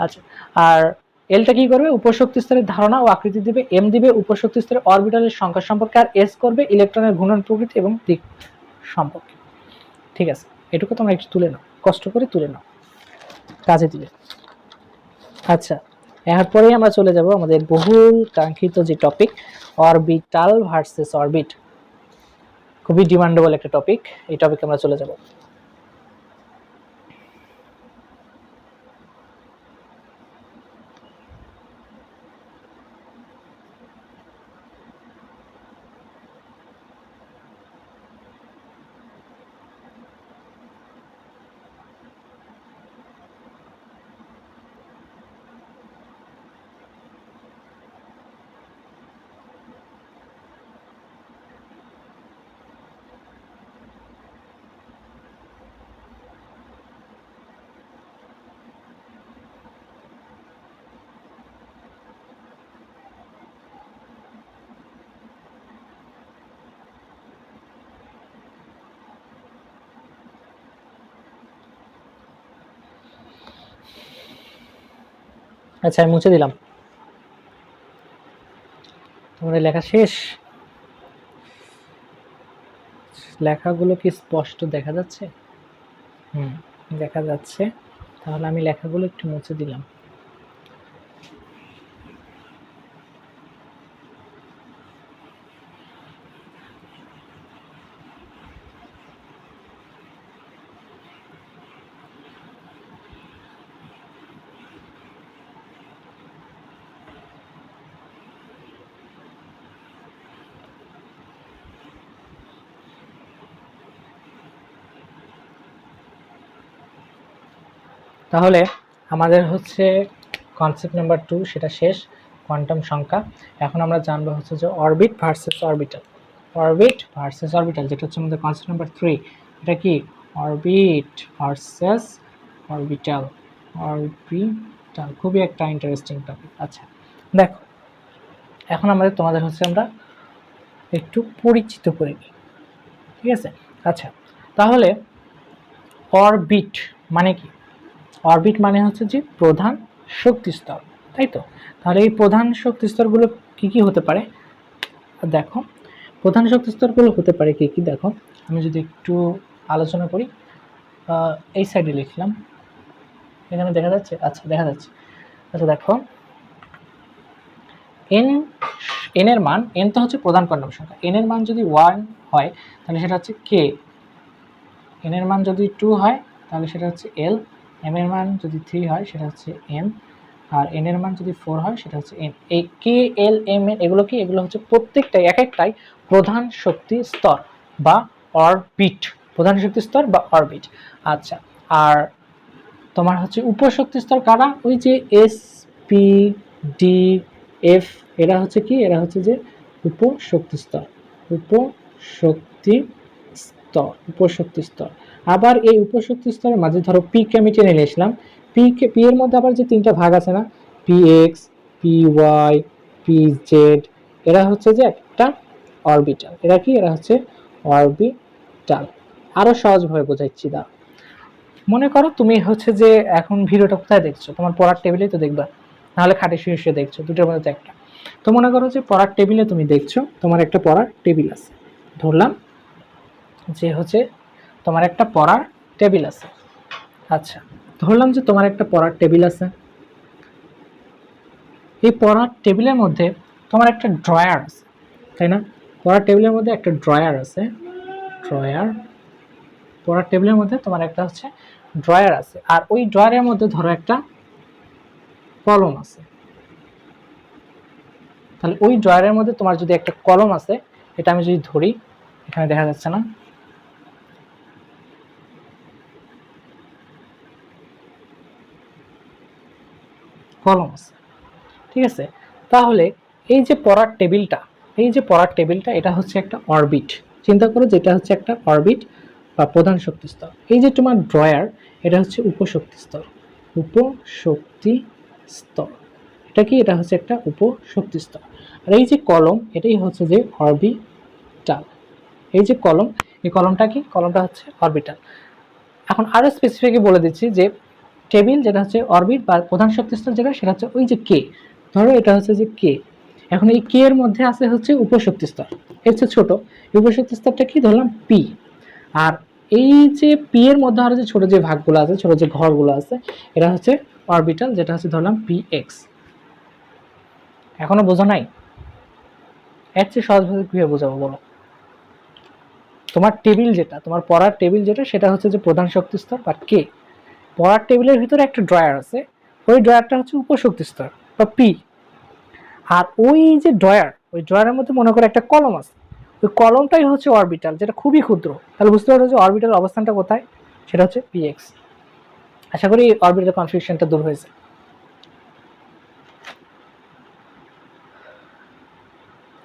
S1: আচ্ছা, আর এলটা কি করবে? উপশক্তি স্তরের ধারণা ও আকৃতি দিবে, এম দিবে উপশক্তি স্তরের অরবিটালের সংখ্যা সম্পর্কে, আর এস করবে ইলেকট্রনের ঘূর্ণন প্রকৃতি এবং দিক সম্পর্কে। ঠিক আছে, এটুকু তোমরা একটু তুলে নাও, কষ্ট করে তুলে নাও, কাজে দিবে। আচ্ছা, এরপরেই আমরা চলে যাব আমাদের বহুল কাঙ্ক্ষিত যে টপিক, অরবিটাল ভার্সেস অরবিট। খুবই ডিমান্ডেবল একটা টপিক, এই টপিকে আমরা চলে যাব। আচ্ছা, আমি মুছে দিলাম, তোমাদের লেখা শেষ? লেখাগুলো কি স্পষ্ট দেখা যাচ্ছে? দেখা যাচ্ছে, তাহলে আমি লেখাগুলো একটু মুছে দিলাম। তাহলে আমাদের হচ্ছে কনসেপ্ট নাম্বার 2 সেটা শেষ, কোয়ান্টাম সংখ্যা। এখন আমরা জানবো হচ্ছে যে orbit versus orbital. Orbit versus orbital যেটা হচ্ছে আমাদের কনসেপ্ট নাম্বার 3, এটা কি অরবিট ভার্সেস অরবিটাল। অরবিটাল খুবই একটা ইন্টারেস্টিং টপিক। আচ্ছা দেখো, এখন তোমাদের হচ্ছে আমরা একটু পরিচিত করে নিই, ঠিক আছে? আচ্ছা তাহলে অরবিট মানে কি? অরবিট মানে হচ্ছে যে প্রধান শক্তি স্তর, তাই তো? তাহলে এই প্রধান শক্তি স্তরগুলো কি কি হতে পারে? দেখো প্রধান শক্তি স্তরগুলো হতে পারে কি কি, দেখো আমি যদি একটু আলোচনা করি, এই সাইডে লিখলাম, এখানে দেখা যাচ্ছে? আচ্ছা দেখা যাচ্ছে। আচ্ছা দেখো এন এর মান, এন তো হচ্ছে প্রধান কোয়ান্টাম সংখ্যা, এন এর মান যদি 1 হয় তাহলে সেটা হচ্ছে কে, এন এর মান যদি 2 হয় তাহলে সেটা হচ্ছে এল, এম এর মান যদি 3 হয় সেটা হচ্ছে এম, আর এন এর মান যদি 4 হয় সেটা হচ্ছে এন। এই কে এল এম এন এগুলো কি? এগুলো হচ্ছে প্রত্যেকটাই এক একটাই প্রধান শক্তি স্তর বা অরবিট, প্রধান শক্তি স্তর বা অরবিট। আচ্ছা আর তোমার হচ্ছে উপশক্তি স্তর কারা? ওই যে এস পি ডি এফ, এরা হচ্ছে কি? এরা হচ্ছে যে উপশক্তি স্তর, উপশক্তি স্তর, উপশক্তি স্তর। আবার এই উপশক্তি স্তরের মাঝে ধরো পি কে আমি টেনে নিয়েছিলাম, পি এর মধ্যে আবার যে 3টা ভাগ আছে না, P X, P Y, P Z, এরা হচ্ছে যে একটা অরবিটাল। এরা কি? এরা হচ্ছে অরবিটাল। আরো সহজভাবে বোঝাচ্ছি, দাও মনে করো তুমি হচ্ছে যে এখন ভিডিওটা কোথায় দেখছো? তোমার পড়ার টেবিলেই তো দেখবা, নাহলে খাটে শুয়ে শুয়ে দেখছো, দুটোর মধ্যে তো একটা। তো মনে করো যে পড়ার টেবিলে তুমি দেখছো, তোমার একটা পড়ার টেবিল আছে, ধরলাম যে হচ্ছে তোমার একটা পড়ার টেবিল আছে। আচ্ছা ধরলাম যে তোমার একটা পড়ার টেবিল আছে, এই পড়ার টেবিলের মধ্যে তোমার একটা ড্রয়ার আছে, তাই না? পড়ার টেবিলের মধ্যে একটা ড্রয়ার আছে, ড্রয়ার, পড়ার টেবিলের মধ্যে তোমার একটা হচ্ছে ড্রয়ার আছে, আর ওই ড্রয়ারের মধ্যে ধরো একটা কলম আছে। তাহলে ওই ড্রয়ারের মধ্যে তোমার যদি একটা কলম আছে, এটা আমি যদি ধরি, এখানে দেখা যাচ্ছে না, কলম আছে, ঠিক আছে? তাহলে এই যে পড়ার টেবিলটা, এই যে পড়ার টেবিলটা, এটা হচ্ছে একটা অরবিট। চিন্তা করো যেটা হচ্ছে একটা অরবিট বা প্রধান শক্তি স্তর। এই যে তোমার ড্রয়ার, এটা হচ্ছে উপশক্তি স্তর, উপশক্তি স্তর। এটা কি? এটা হচ্ছে একটা উপশক্তি স্তর। আর এই যে কলম, এটাই হচ্ছে যে অরবিটাল। এই যে কলম, এই কলমটা কি? কলমটা হচ্ছে অরবিটাল। এখন আরো স্পেসিফিকলি বলে দিচ্ছি যে টেবিল যেটা হচ্ছে অরবিট বা প্রধান শক্তি স্তর যেটা, সেটা হচ্ছে ওই যে কে, ধরো এটা হচ্ছে যে কে। এখন এই কে এর মধ্যে আছে হচ্ছে উপশক্তি স্তর, এর হচ্ছে ছোট, উপশক্তি স্তরটা কি ধরলাম পি। আর এই যে পি এর মধ্যে আরো যে ছোট যে ভাগগুলো আছে, ছোট যে ঘরগুলো আছে, এটা হচ্ছে অরবিটাল, যেটা হচ্ছে ধরলাম পি এক্স। এখনো বোঝা নাই? এর চেয়ে সহজভাবে কিভাবে বোঝাবো বলো? তোমার টেবিল যেটা, তোমার পড়ার টেবিল যেটা, সেটা হচ্ছে যে প্রধান শক্তি স্তর বা কে। পড়ার টেবিলের ভিতরে একটা ড্রয়ার আছে, ওই ড্রয়ারটা হচ্ছে উপশক্তি স্তর বা পি। আর ওই যে ড্রয়ার, ওই ড্রয়ারের মধ্যে মনে করো একটা কলম আছে, ওই কলমটাই হচ্ছে অরবিটাল, যেটা খুবই ক্ষুদ্র। তাহলে বুঝতে পারো যে অরবিটাল অবস্থানটা কোথায়, সেটা হচ্ছে পি এক্স। আশা করি অরবিটাল কনফিউশনটা দূর হয়েছে।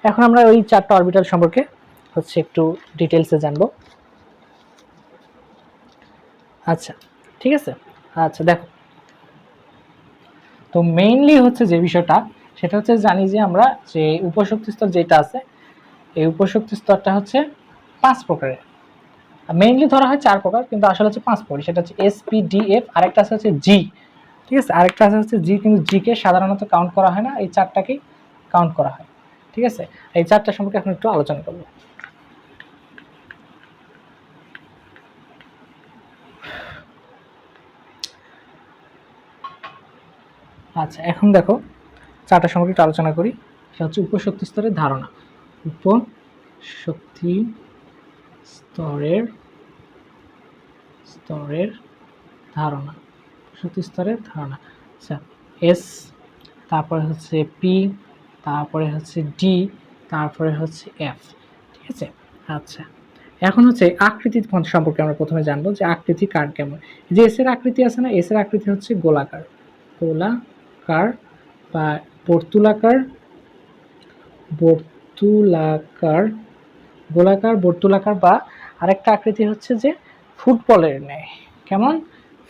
S1: এখন আমরা ওই 4টা অরবিটাল সম্পর্কে হচ্ছে একটু ডিটেলসে জানবো। আচ্ছা ঠিক আছে। আচ্ছা দেখো, তো মেইনলি হচ্ছে যে বিষয়টা, সেটা হচ্ছে জানি যে আমরা যে উপশক্তি স্তর যেটা আছে, এই উপশক্তি স্তরটা হচ্ছে 5 প্রকারের। মেইনলি ধরা হয় 4 প্রকার, কিন্তু আসলে হচ্ছে 5 প্রকার। সেটা হচ্ছে এস পি ডি এফ, আরেকটা আছে হচ্ছে জি, ঠিক আছে? আরেকটা আছে হচ্ছে জি, কিন্তু জি কে সাধারণত কাউন্ট করা হয় না, এই 4টাকেই কাউন্ট করা হয়, ঠিক আছে? এই 4টা সম্পর্কে এখন একটু আলোচনা করব। আচ্ছা, এখন দেখো চারটা সম্পর্কে একটু আলোচনা করি। সেটা হচ্ছে উপশক্তি স্তরের ধারণা। উপশক্তি স্তরের স্তরের ধারণা, শক্তি স্তরের ধারণা। আচ্ছা, এস, তারপরে হচ্ছে পি, তারপরে হচ্ছে ডি, তারপরে হচ্ছে এফ। ঠিক আছে। আচ্ছা, এখন হচ্ছে আকৃতি সম্পর্কে আমরা প্রথমে জানবো যে আকৃতি কার কেমন। যে এস এর আকৃতি আছে না, এস এর আকৃতি হচ্ছে গোলাকার, গোলাকার বা বর্তুলাকার, বর্তুলাকার, গোলাকার, বর্তুলাকার, বা আরেকটা আকৃতি হচ্ছে যে ফুটবলের ন্যায়। কেমন?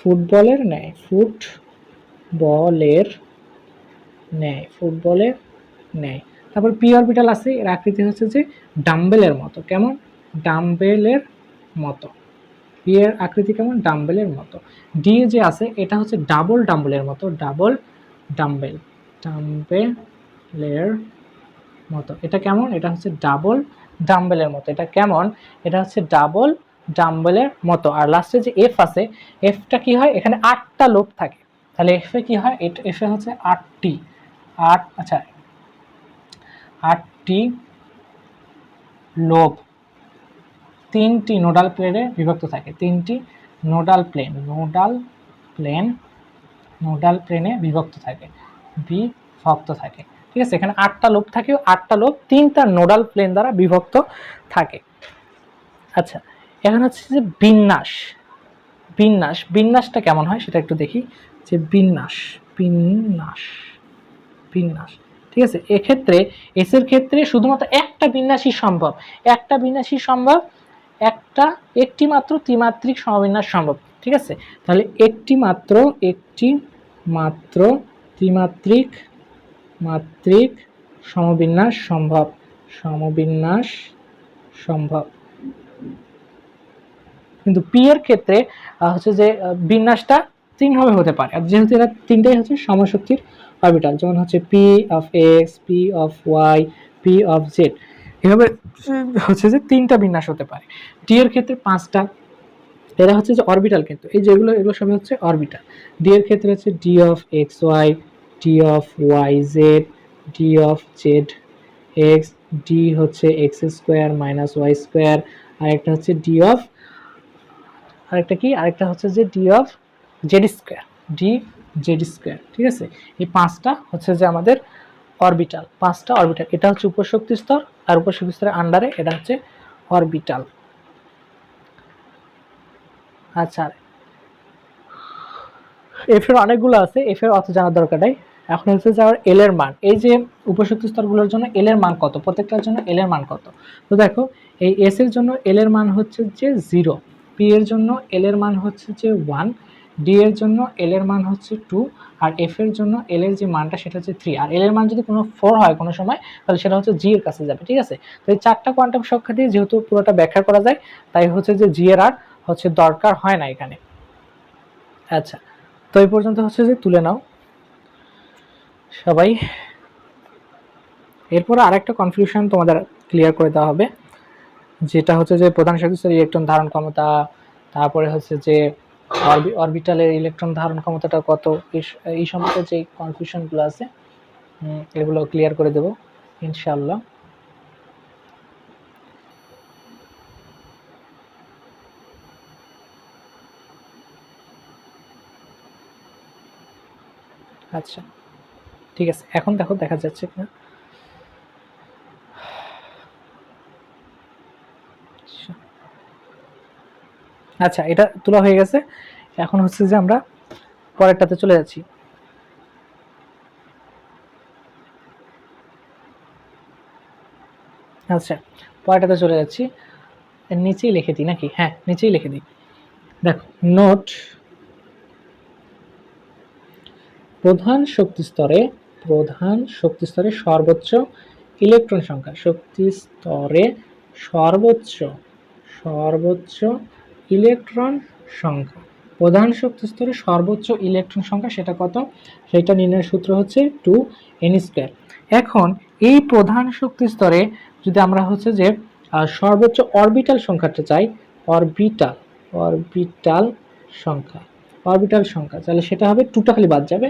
S1: ফুটবলের ন্যায়, ফুটবলের ন্যায়, ফুটবলের ন্যায়। তারপর পি অরবিটাল আছে, এর আকৃতি হচ্ছে যে ডাম্বেলের মতো। কেমন? ডাম্বেলের মতো। পি এর আকৃতি কেমন? ডাম্বেলের মতো। ডি যে আছে এটা হচ্ছে ডাবল ডাম্বেলের মতো, ডাবল ডাম্বেল, ডাম্বেলের মতো। এটা কেমন? এটা হচ্ছে ডাবল ডাম্বেলের মতো। এটা কেমন? এটা হচ্ছে ডাবল ডাম্বেলের মতো। আর লাস্টে যে এফ আছে, এফটা কি হয়? এখানে 8টা লোব থাকে। তাহলে এফে কি হয়? এফে হচ্ছে 8টি, 8, আচ্ছা 8টি লোব 3টি নোডাল প্লেনে বিভক্ত থাকে। 3টি নোডাল প্লেন, নোডাল প্লেনে বিভক্ত থাকে, বিভক্ত থাকে। ঠিক আছে, এখানে 8টা লোব থাকে, 8টা লোব 3টা নোডাল প্লেন দ্বারা বিভক্ত থাকে। আচ্ছা, এখন হচ্ছে যে বিন্যাস। বিন্যাস, বিন্যাসটা কেমন হয় সেটা একটু দেখি। যে বিন্যাস, বিন্যাস, বিন্যাস। ঠিক আছে, এক্ষেত্রে এস এর ক্ষেত্রে শুধুমাত্র একটা বিন্যাসই সম্ভব, একটা বিন্যাসই সম্ভব, একটি মাত্র ত্রিমাত্রিক সমবিন্যাস সম্ভব। ঠিক আছে, তাহলে একটি মাত্র ত্রিমাত্রিক সমবিন্যাস সম্ভব, সমবিন্যাস সম্ভব। কিন্তু পি এর ক্ষেত্রে হচ্ছে যে বিন্যাসটা 3 ভাবে হতে পারে। আর যেহেতু এরা 3টাই হচ্ছে সমশক্তির অরবিটাল, যেমন হচ্ছে P of X, P of Y, P of Z, এভাবে হচ্ছে যে 3টা বিন্যাস হতে পারে। ডি এর ক্ষেত্রে 5টা। এরা হচ্ছে যে অরবিটাল, কিন্তু এই যেগুলো এগুলো সবই হচ্ছে অরবিটাল। ডি এর ক্ষেত্রে হচ্ছে D of X Y, D of Y Z, D of Z X, D হচ্ছে X square minus Y square, আর একটা হচ্ছে ডি অফ, আরেকটা কি, আরেকটা হচ্ছে যে D of Z square, D Z square. ঠিক আছে, এই 5টা হচ্ছে যে আমাদের অরবিটাল, 5টা অরবিটাল। এটা হচ্ছে উপশক্তি স্তর, আর উপশক্তি স্তরের আন্ডারে এটা হচ্ছে অরবিটাল। আচ্ছা, এফ এর অনেকগুলো আছে, এফ এর অত জানার দরকার নাই। এখন হচ্ছে যে আমার এল এর মান, এই যে উপশক্তি স্তরগুলোর জন্য এল এর মান কত, প্রত্যেকটার জন্য এল এর মান কত। তো দেখো, এই এস এর জন্য এল এর মান হচ্ছে যে 0, পি এর জন্য এল এর মান হচ্ছে যে 1, ডি এর জন্য এল এর মান হচ্ছে 2, আর এফ এর জন্য এল এর যে মানটা সেটা হচ্ছে 3। আর এল এর মান যদি কোনো 4 হয় কোনো সময়, তাহলে সেটা হচ্ছে জি এর কাছে যাবে। ঠিক আছে, তো এই 4টা কোয়ান্টাম সংখ্যা দিয়ে যেহেতু পুরোটা ব্যাখ্যা করা যায়, তাই হচ্ছে যে জি এর আর হচ্ছে দরকার হয় না এখানে। আচ্ছা, তো এই পর্যন্ত হচ্ছে যে তুলে নাও সবাই। এরপরে আরেকটা কনফিউশন তোমাদের ক্লিয়ার করে দেওয়া হবে, যেটা হচ্ছে যে প্রধান শক্তি স্তরের ইলেকট্রন ধারণ ক্ষমতা, তারপরে হচ্ছে যে অরবিটালের ইলেকট্রন ধারণ ক্ষমতাটা কত, এই সম্পর্কে যে কনফিউশনগুলো আছে এগুলো ক্লিয়ার করে দেব ইনশাআল্লাহ। আচ্ছা, ঠিক আছে, এখন দেখো দেখা যাচ্ছে কিনা। আচ্ছা, এটা তোলা হয়ে গেছে। এখন হচ্ছে যে আমরা পরেরটাতে চলে যাচ্ছি। আচ্ছা, পরেরটাতে চলে যাচ্ছি। নিচেই লিখে দিই নাকি? হ্যাঁ, নিচেই লিখে দিই। দেখো, নোট, প্রধান শক্তি স্তরে সর্বোচ্চ ইলেকট্রন সংখ্যা, শক্তি স্তরে সর্বোচ্চ ইলেকট্রন সংখ্যা, প্রধান শক্তি স্তরে সর্বোচ্চ ইলেকট্রন সংখ্যা সেটা কত, সেটা নির্ণয়ের সূত্র হচ্ছে 2n²। এখন এই প্রধান শক্তি স্তরে যদি আমরা হচ্ছে যে সর্বোচ্চ অরবিটাল সংখ্যাটা চাই, অরবিটাল সংখ্যা, অরবিটাল সংখ্যা, তাহলে সেটা হবে 2টা খালি বাদ যাবে,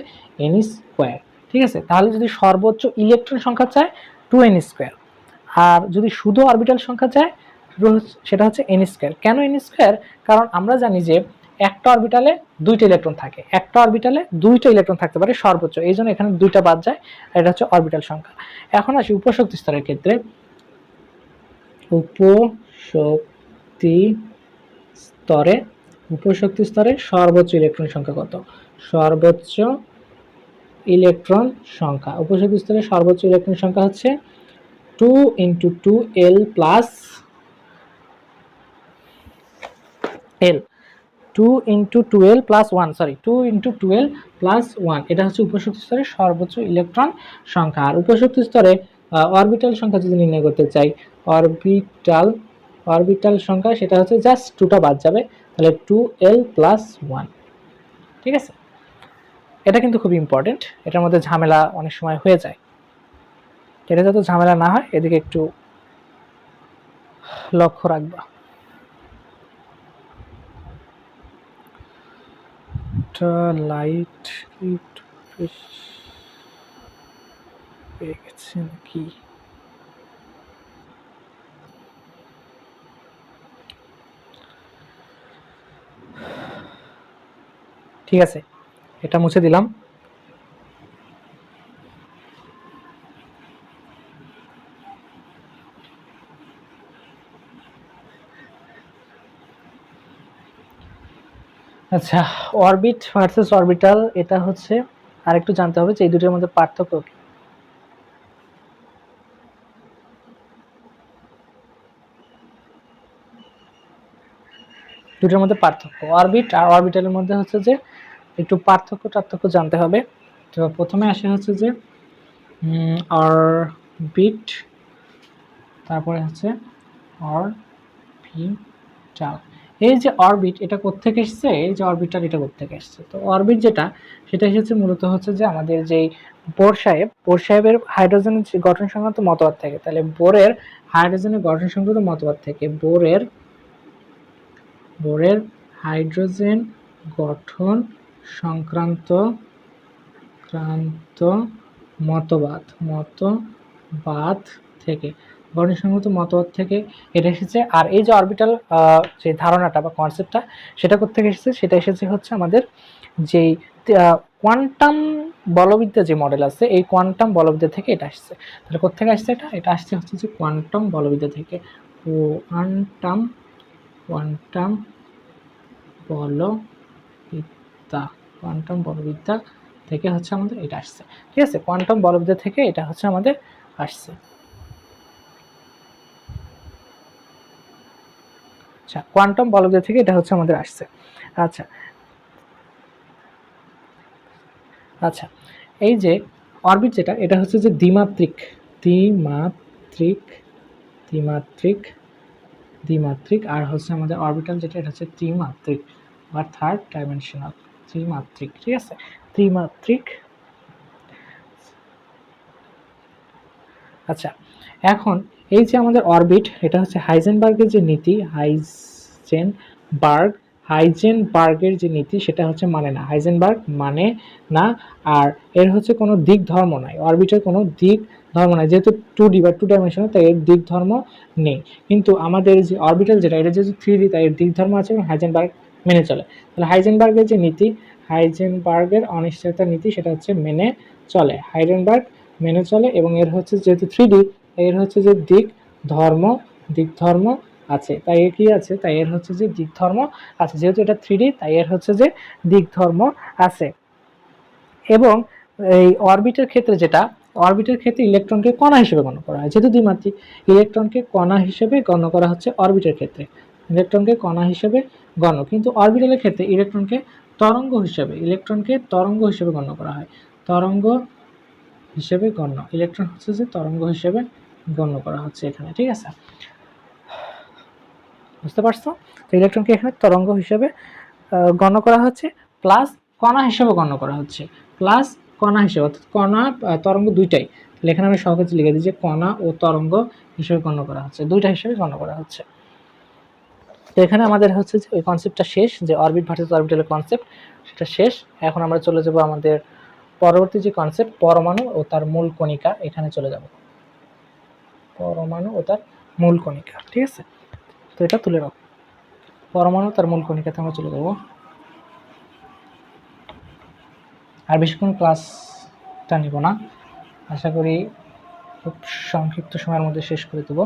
S1: n স্কয়ার। ঠিক আছে, তাহলে যদি সর্বোচ্চ ইলেকট্রন সংখ্যা চায় 2n স্কয়ার, আর যদি শুধু অরবিটাল সংখ্যা চায় সেটা হচ্ছে n স্কয়ার। কেন n স্কয়ার? কারণ আমরা জানি যে একটা অরবিটালে 2টা ইলেকট্রন থাকে, একটা অরবিটালে 2টা ইলেকট্রন থাকতে পারে সর্বোচ্চ, এই জন্য এখানে 2টা বাদ যায়, আর এটা হচ্ছে অরবিটাল সংখ্যা। এখন আসি উপশক্তি স্তরের ক্ষেত্রে। উপশক্তি স্তরে সর্বোচ্চ ইলেকট্রন সংখ্যা কত? সর্বোচ্চ ইলেকট্রন সংখ্যা, উপশক্তি স্তরে সর্বোচ্চ ইলেকট্রন সংখ্যা হচ্ছে 2 × 2l plus l, 2 × 2l plus 1, sorry 2 × 2l plus 1, এটা হচ্ছে উপশক্তি স্তরের সর্বোচ্চ ইলেকট্রন সংখ্যা। আর উপশক্তি স্তরে অরবিটাল সংখ্যা যদি নির্ণয় করতে চাই, অরবিটাল সংখ্যা সেটা হচ্ছে জাস্ট 2টা বাদ যাবে, তাহলে 2l প্লাস 1। ঠিক আছে, এটা কিন্তু খুব ইম্পর্টেন্ট, এটার মধ্যে ঝামেলা অনেক সময় হয়ে যায়, এটা যাতে ঝামেলা না হয় এদিকে একটু লক্ষ্য রাখবা। লাইট পেয়ে গেছে নাকি? ঠিক আছে, এটা মুছে দিলাম। আচ্ছা, অরবিট ভার্সেস অরবিটাল, এটা হচ্ছে আরেকটু জানতে হবে যে এই দুটোর মধ্যে পার্থক্য কি। দুটোর মধ্যে পার্থক্য, অরবিট আর অরবিটালের মধ্যে হচ্ছে যে একটু পার্থক্য জানতে হবে। তো প্রথমে আসে হচ্ছে যে অরবিট, তারপরে হচ্ছে অরবিটাল। এই যে অরবিট এটা কোত্থেকে এসেছে, এই যে অরবিটাল এটা কোত্থেকে এসেছে? তো অরবিট যেটা, সেটা এসেছে মূলত হচ্ছে যে আমাদের যেই বোর সাহেবের হাইড্রোজেনের গঠন সংক্রান্ত মতবাদ থেকে, তাহলে বোরের হাইড্রোজেনের গঠন সংক্রান্ত মতবাদ থেকে বোরের হাইড্রোজেন গঠন সংক্রান্ত মতবাদ থেকে, গঠন সংক্রান্ত মতবাদ থেকে এটা এসেছে। আর এই যে অরবিটাল যে ধারণাটা বা কনসেপ্টটা, সেটা কোত্থেকে এসেছে? সেটা এসেছে হচ্ছে আমাদের যেই কোয়ান্টাম বলবিদ্যা যে মডেল আছে, এই কোয়ান্টাম বলবিদ্যা থেকে এটা আসছে। তাহলে কোত্থেকে আসছে? এটা আসছে হচ্ছে যে কোয়ান্টাম বলবিদ্যা থেকে। কোয়ান্টাম বলবিদ্যা থেকে হচ্ছে আমাদের এটা আসছে। ঠিক আছে, কোয়ান্টাম বলবিদ্যা থেকে এটা হচ্ছে আমাদের আসছে। আচ্ছা, কোয়ান্টাম বলবিদ্যা থেকে এটা হচ্ছে আমাদের আসছে। আচ্ছা আচ্ছা, এই যে অরবিট যেটা, এটা হচ্ছে যে দ্বিমাত্রিক, আর হচ্ছে আমাদের অরবিটাল যেটা, এটা হচ্ছে ত্রিমাত্রিক বা থার্ড ডাইমেনশনাল, ত্রিমাত্রিক। ঠিক আছে, ত্রিমাত্রিক। আচ্ছা, এখন এই যে আমাদের অরবিট, এটা হচ্ছে হাইজেনবার্গের যে নীতি, হাইজেনবার্গের যে নীতি, সেটা হচ্ছে মানে না, হাইজেনবার্গ মানে না। আর এর হচ্ছে কোনো দিক ধর্ম নাই, অরবিটের কোনো দিক ধর্ম নাই, যেহেতু 2D বা 2 ডাইমেনশনাল, তাই এর দিক ধর্ম নেই। কিন্তু আমাদের যে অরবিটাল যেটা, এটা যেহেতু 3D, তাই এর দিক ধর্ম আছে এবং হাইজেনবার্গ মেনে চলে। তাহলে হাইজেনবার্গের যে নীতি, হাইজেনবার্গের অনিশ্চয়তার নীতি, সেটা হচ্ছে মেনে চলে, হাইজেনবার্গ মেনে চলে। এবং এর হচ্ছে যেহেতু 3D, এর হচ্ছে যে দিক ধর্ম আছে, তাই এর কি আছে? তাই এর হচ্ছে যে দিক ধর্ম আছে, যেহেতু এটা 3D, তাই এর হচ্ছে যে দিক ধর্ম আছে। এবং এই অরবিটের ক্ষেত্রে যেটা, অরবিটের ক্ষেত্রে ইলেকট্রনকে কণা হিসেবে গণ্য করা হয়, যেহেতু দ্বিমাত্রিক, ইলেকট্রনকে কণা হিসেবে গণ্য করা হচ্ছে অরবিটের ক্ষেত্রে, ইলেকট্রনকে কণা হিসেবে গণ্য। কিন্তু অরবিটালের ক্ষেত্রে ইলেকট্রনকে তরঙ্গ হিসেবে গণ্য করা হয়, তরঙ্গ হিসেবে গণ্য, ইলেকট্রন হচ্ছে যে তরঙ্গ হিসেবে গণ্য করা হচ্ছে এখানে। ঠিক আছে, বুঝতে পারছো? তো ইলেকট্রনকে এখানে তরঙ্গ হিসেবে গণ্য করা হচ্ছে, প্লাস কণা হিসেবে গণ্য করা হচ্ছে, প্লাস কণা হিসেবে, অর্থাৎ কণা তরঙ্গ দুইটাই। তাহলে এখানে আমি সহজে লিখে দিই যে কণা ও তরঙ্গ হিসেবে গণ্য করা হচ্ছে, দুইটা হিসেবে গণ্য করা হচ্ছে। তো এখানে আমাদের হচ্ছে যে ওই কনসেপ্টটা শেষ, যে অরবিট ভার্সেস অরবিটালের কনসেপ্ট, সেটা শেষ। এখন আমরা চলে যাব আমাদের পরবর্তী যে কনসেপ্ট, পরমাণু ও তার মূল কণিকা, এখানে চলে যাব। পরমাণু ও তার মূল কণিকা, ঠিক আছে? তো এটা তুলে রাখো, পরমাণু তার মূল কণিকাতে আমরা চলে যাব। আর বেশিক্ষণ ক্লাসটা নিব না, আশা করি খুব সংক্ষিপ্ত সময়ের মধ্যে শেষ করে দেবো।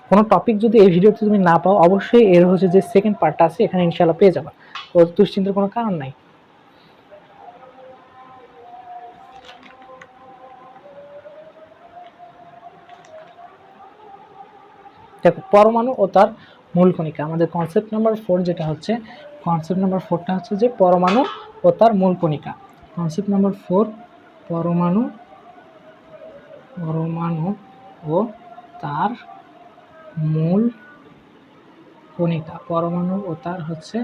S1: কোনো টপিক যদি এই ভিডিওতে তুমি না পাও, অবশ্যই এর হচ্ছে যে সেকেন্ড পার্টটা আছে এখানে ইনশাআল্লাহ পেয়ে যাবে, ও দুশ্চিন্তার কোনো কারণ নাই। দেখো, পরমাণু ও তার মূল কণিকা, আমাদের কনসেপ্ট নাম্বার 4 যেটা হচ্ছে, কনসেপ্ট নাম্বার 4টা হচ্ছে যে পরমাণু ও তার মূল কণিকা। কনসেপ্ট নাম্বার 4, পরমাণু ও তার মূল কণিকা। পরমাণু ও তার হচ্ছে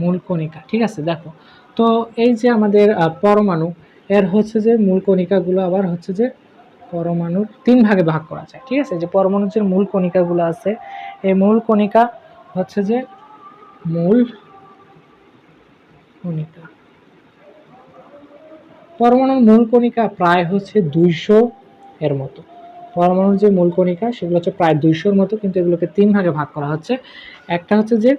S1: মূল কণিকা, ঠিক আছে? দেখো, তো এই যে আমাদের পরমাণু, এর হচ্ছে যে মূল কণিকাগুলো আবার হচ্ছে যে পরমাণুর 3 ভাগে ভাগ করা যায়, ঠিক আছে? যে পরমাণুর যে মূল কণিকাগুলো আছে, এই মূল কণিকা হচ্ছে যে মূল কণিকা, পরমাণুর মূল কণিকা প্রায় হচ্ছে 200 এর মতো। পরমাণুর যে মূল কণিকা সেগুলো হচ্ছে প্রায় 200-র মতো, কিন্তু এগুলোকে 3 ভাগে ভাগ করা হচ্ছে। একটা হচ্ছে যে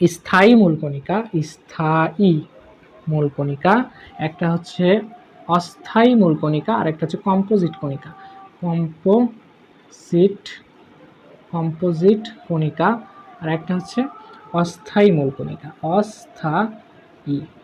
S1: স্থায়ী মূল কণিকা, স্থায়ী মূল কণিকা, একটা হচ্ছে অস্থায়ী মূল কণিকা, আর একটা হচ্ছে কম্পোজিট কণিকা। কম্পোজিট কণিকা, আর একটা হচ্ছে অস্থায়ী মূল কণিকা।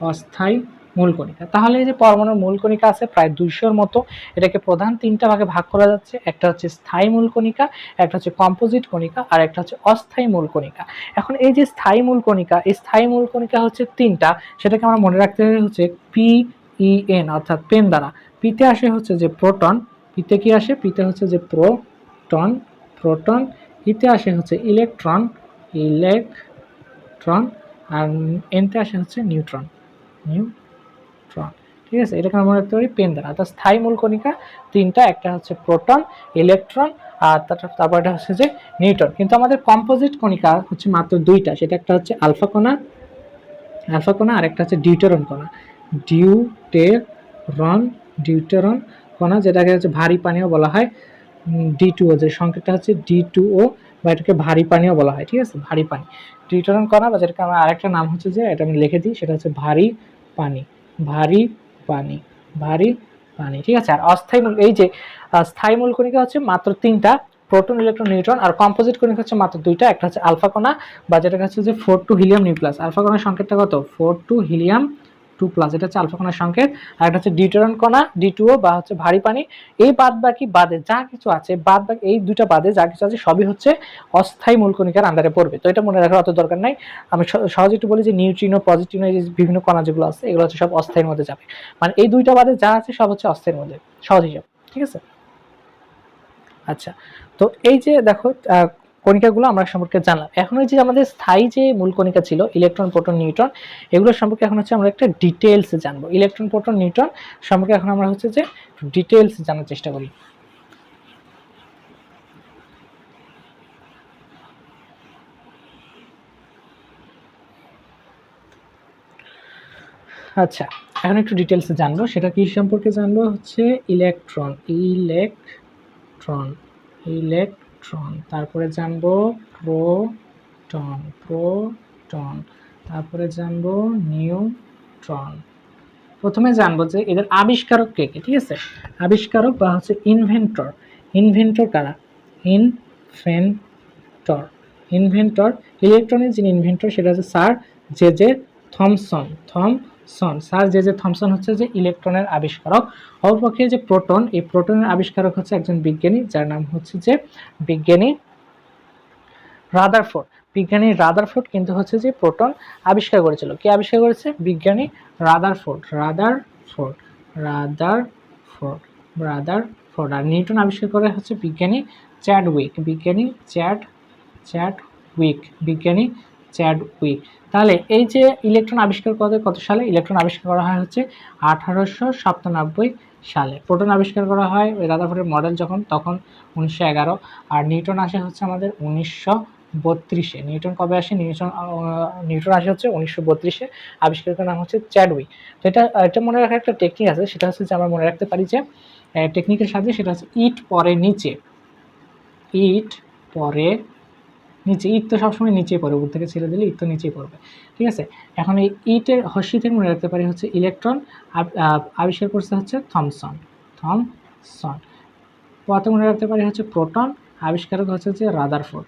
S1: অস্থায়ী মূল কণিকা। তাহলে এই যে পরমাণুর মূল কণিকা আছে প্রায় 200-র মতো, এটাকে প্রধান 3টা ভাগে ভাগ করা যাচ্ছে। একটা হচ্ছে স্থায়ী মূল কণিকা, একটা হচ্ছে কম্পোজিট কণিকা, আর একটা হচ্ছে অস্থায়ী মূল কণিকা। এখন এই যে স্থায়ী মূল কণিকা, এই স্থায়ী মূল কণিকা হচ্ছে 3টা, সেটাকে আমরা মনে রাখতে হচ্ছে PEN, অর্থাৎ পেন দ্বারা। পিতে আসে হচ্ছে যে প্রোটন, পিতে কি আসে? পিতে হচ্ছে যে প্রোটন, ইতে আসে হচ্ছে ইলেকট্রন, আর এনতে আসে হচ্ছে নিউট্রন, ঠিক আছে? এটাকে আমরা রাখতে পারি পেন দ্বারা। অর্থাৎ স্থায়ী মূল কণিকা 3টা, একটা হচ্ছে প্রোটন, ইলেকট্রন, আর তারপর এটা হচ্ছে যে নিউট্রন। কিন্তু আমাদের কম্পোজিট কণিকা হচ্ছে মাত্র 2টা, সেটা একটা হচ্ছে আলফা কণা, আর একটা হচ্ছে ডিউটেরন কণা। ডিউটেরন কণা, যেটাকে হচ্ছে ভারী পানীয় বলা হয়, D2O, যে সংকেতটা হচ্ছে D2O, বা এটাকে ভারী পানীয় বলা হয়, ঠিক আছে? ভারী পানি, ডিউটেরন কণা, বা যেটাকে আমরা আরেকটা নাম হচ্ছে যে, এটা আমি লিখে দিই, সেটা হচ্ছে ভারী পানি, ঠিক আছে? আর অস্থায়ী মূল, এই যে স্থায়ী মূল কণিকা হচ্ছে মাত্র 3টা, প্রোটন, ইলেকট্রন, নিউট্রন, আর কম্পোজিট কণিকা হচ্ছে মাত্র 2টা, একটা হচ্ছে আলফা কণা, বা যেটা হচ্ছে যে 4 হিলিয়াম নিউক্লিয়াস। আলফা কণার সংকেতটা কত? 4 হিলিয়াম 2+, এটা হচ্ছে আলফা কণার সংকেত। আর এটা হচ্ছে ডিউটেরন কণা, D2O, বা হচ্ছে ভারী পানি। এই বাদে যা কিছু আছে, এই 2টা বাদে যা কিছু আছে সবই হচ্ছে অস্থায়ী মূল কণিকার আন্ডারে পড়বে। তো এটা মনে রাখার অত দরকার নাই, আমি সহজে একটু বলি যে নিউট্রিনো, পজিট্রিনো, এই যে বিভিন্ন কণা যেগুলো আছে, এগুলো হচ্ছে সব অস্থায়ীর মধ্যে যাবে। মানে এই 2টা বাদে যা আছে সব হচ্ছে অস্থায়ীর মধ্যে, সহজ হিসাব, ঠিক আছে? আচ্ছা, তো এই যে দেখো কণিকাগুলো আমরা সম্পর্কে জানলাম। এখন ওই যে আমাদের স্থায়ী যে মূল কণিকা ছিল, ইলেকট্রন, প্রোটন, নিউট্রন, এগুলো সম্পর্কে এখন হচ্ছে আমরা একটা ডিটেইলসে জানবো। ইলেকট্রন, প্রোটন, নিউট্রন সম্পর্কে এখন আমরা হচ্ছে যে ডিটেইলস জানার চেষ্টা করি। আচ্ছা, এখন একটু ডিটেইলসে জানবো। সেটা কি সম্পর্কে জানবো? হচ্ছে ইলেকট্রন, তারপরে জানবো প্রোটন, তারপরে জানবো নিউট্রন। প্রথমে জানবো যে এদের আবিষ্কারক কে কে, ঠিক আছে? আবিষ্কারক বা হচ্ছে ইনভেন্টর কারা? ইনভেন্টর ইলেকট্রনের যিনি ইনভেন্টর সেটা হচ্ছে sir J J Thomson. Sir J J Thomson হচ্ছে যে ইলেকট্রনের আবিষ্কারক। অপরপক্ষে যে প্রোটন, এই প্রোটনের আবিষ্কারক হচ্ছে একজন বিজ্ঞানী, যার নাম হচ্ছে যে বিজ্ঞানী রাদারফোর্ড। কিন্তু হচ্ছে যে প্রোটন আবিষ্কার করেছিল, কে আবিষ্কার করেছে? বিজ্ঞানী রাদারফোর্ড। আর নিউটন আবিষ্কার করে হচ্ছে বিজ্ঞানী চ্যাডউইক। তাহলে এই যে ইলেকট্রন আবিষ্কার কত সালে? ইলেকট্রন আবিষ্কার করা হয় হচ্ছে 1897 সালে। প্রোটন আবিষ্কার করা হয় রাদারফোর্ডের মডেল তখন 1911, আর নিউটন আসে হচ্ছে আমাদের 1932-এ নিউটন কবে আসে? নিউটন আসে হচ্ছে 1932-এ। আবিষ্কারকের নাম হচ্ছে চ্যাডউইক। তো এটা মনে রাখার একটা টেকনিক আছে, সেটা হচ্ছে যে আমরা মনে রাখতে পারি যে টেকনিকের সাহায্যে, সেটা হচ্ছে ইট পরে নিচে, ইট পরে নিচে, ইট তো সবসময় নিচেই পড়ে, উপর থেকে ছেড়ে দিলে ইট তো নিচেই পড়বে, ঠিক আছে। এখন এই ইটের হর্ষি থেকে মনে রাখতে পারি হচ্ছে ইলেকট্রন আবিষ্কার করছে হচ্ছে থমসন। পথে মনে রাখতে পারি হচ্ছে প্রোটন, আবিষ্কারক হচ্ছে যে রাদারফোর্ড।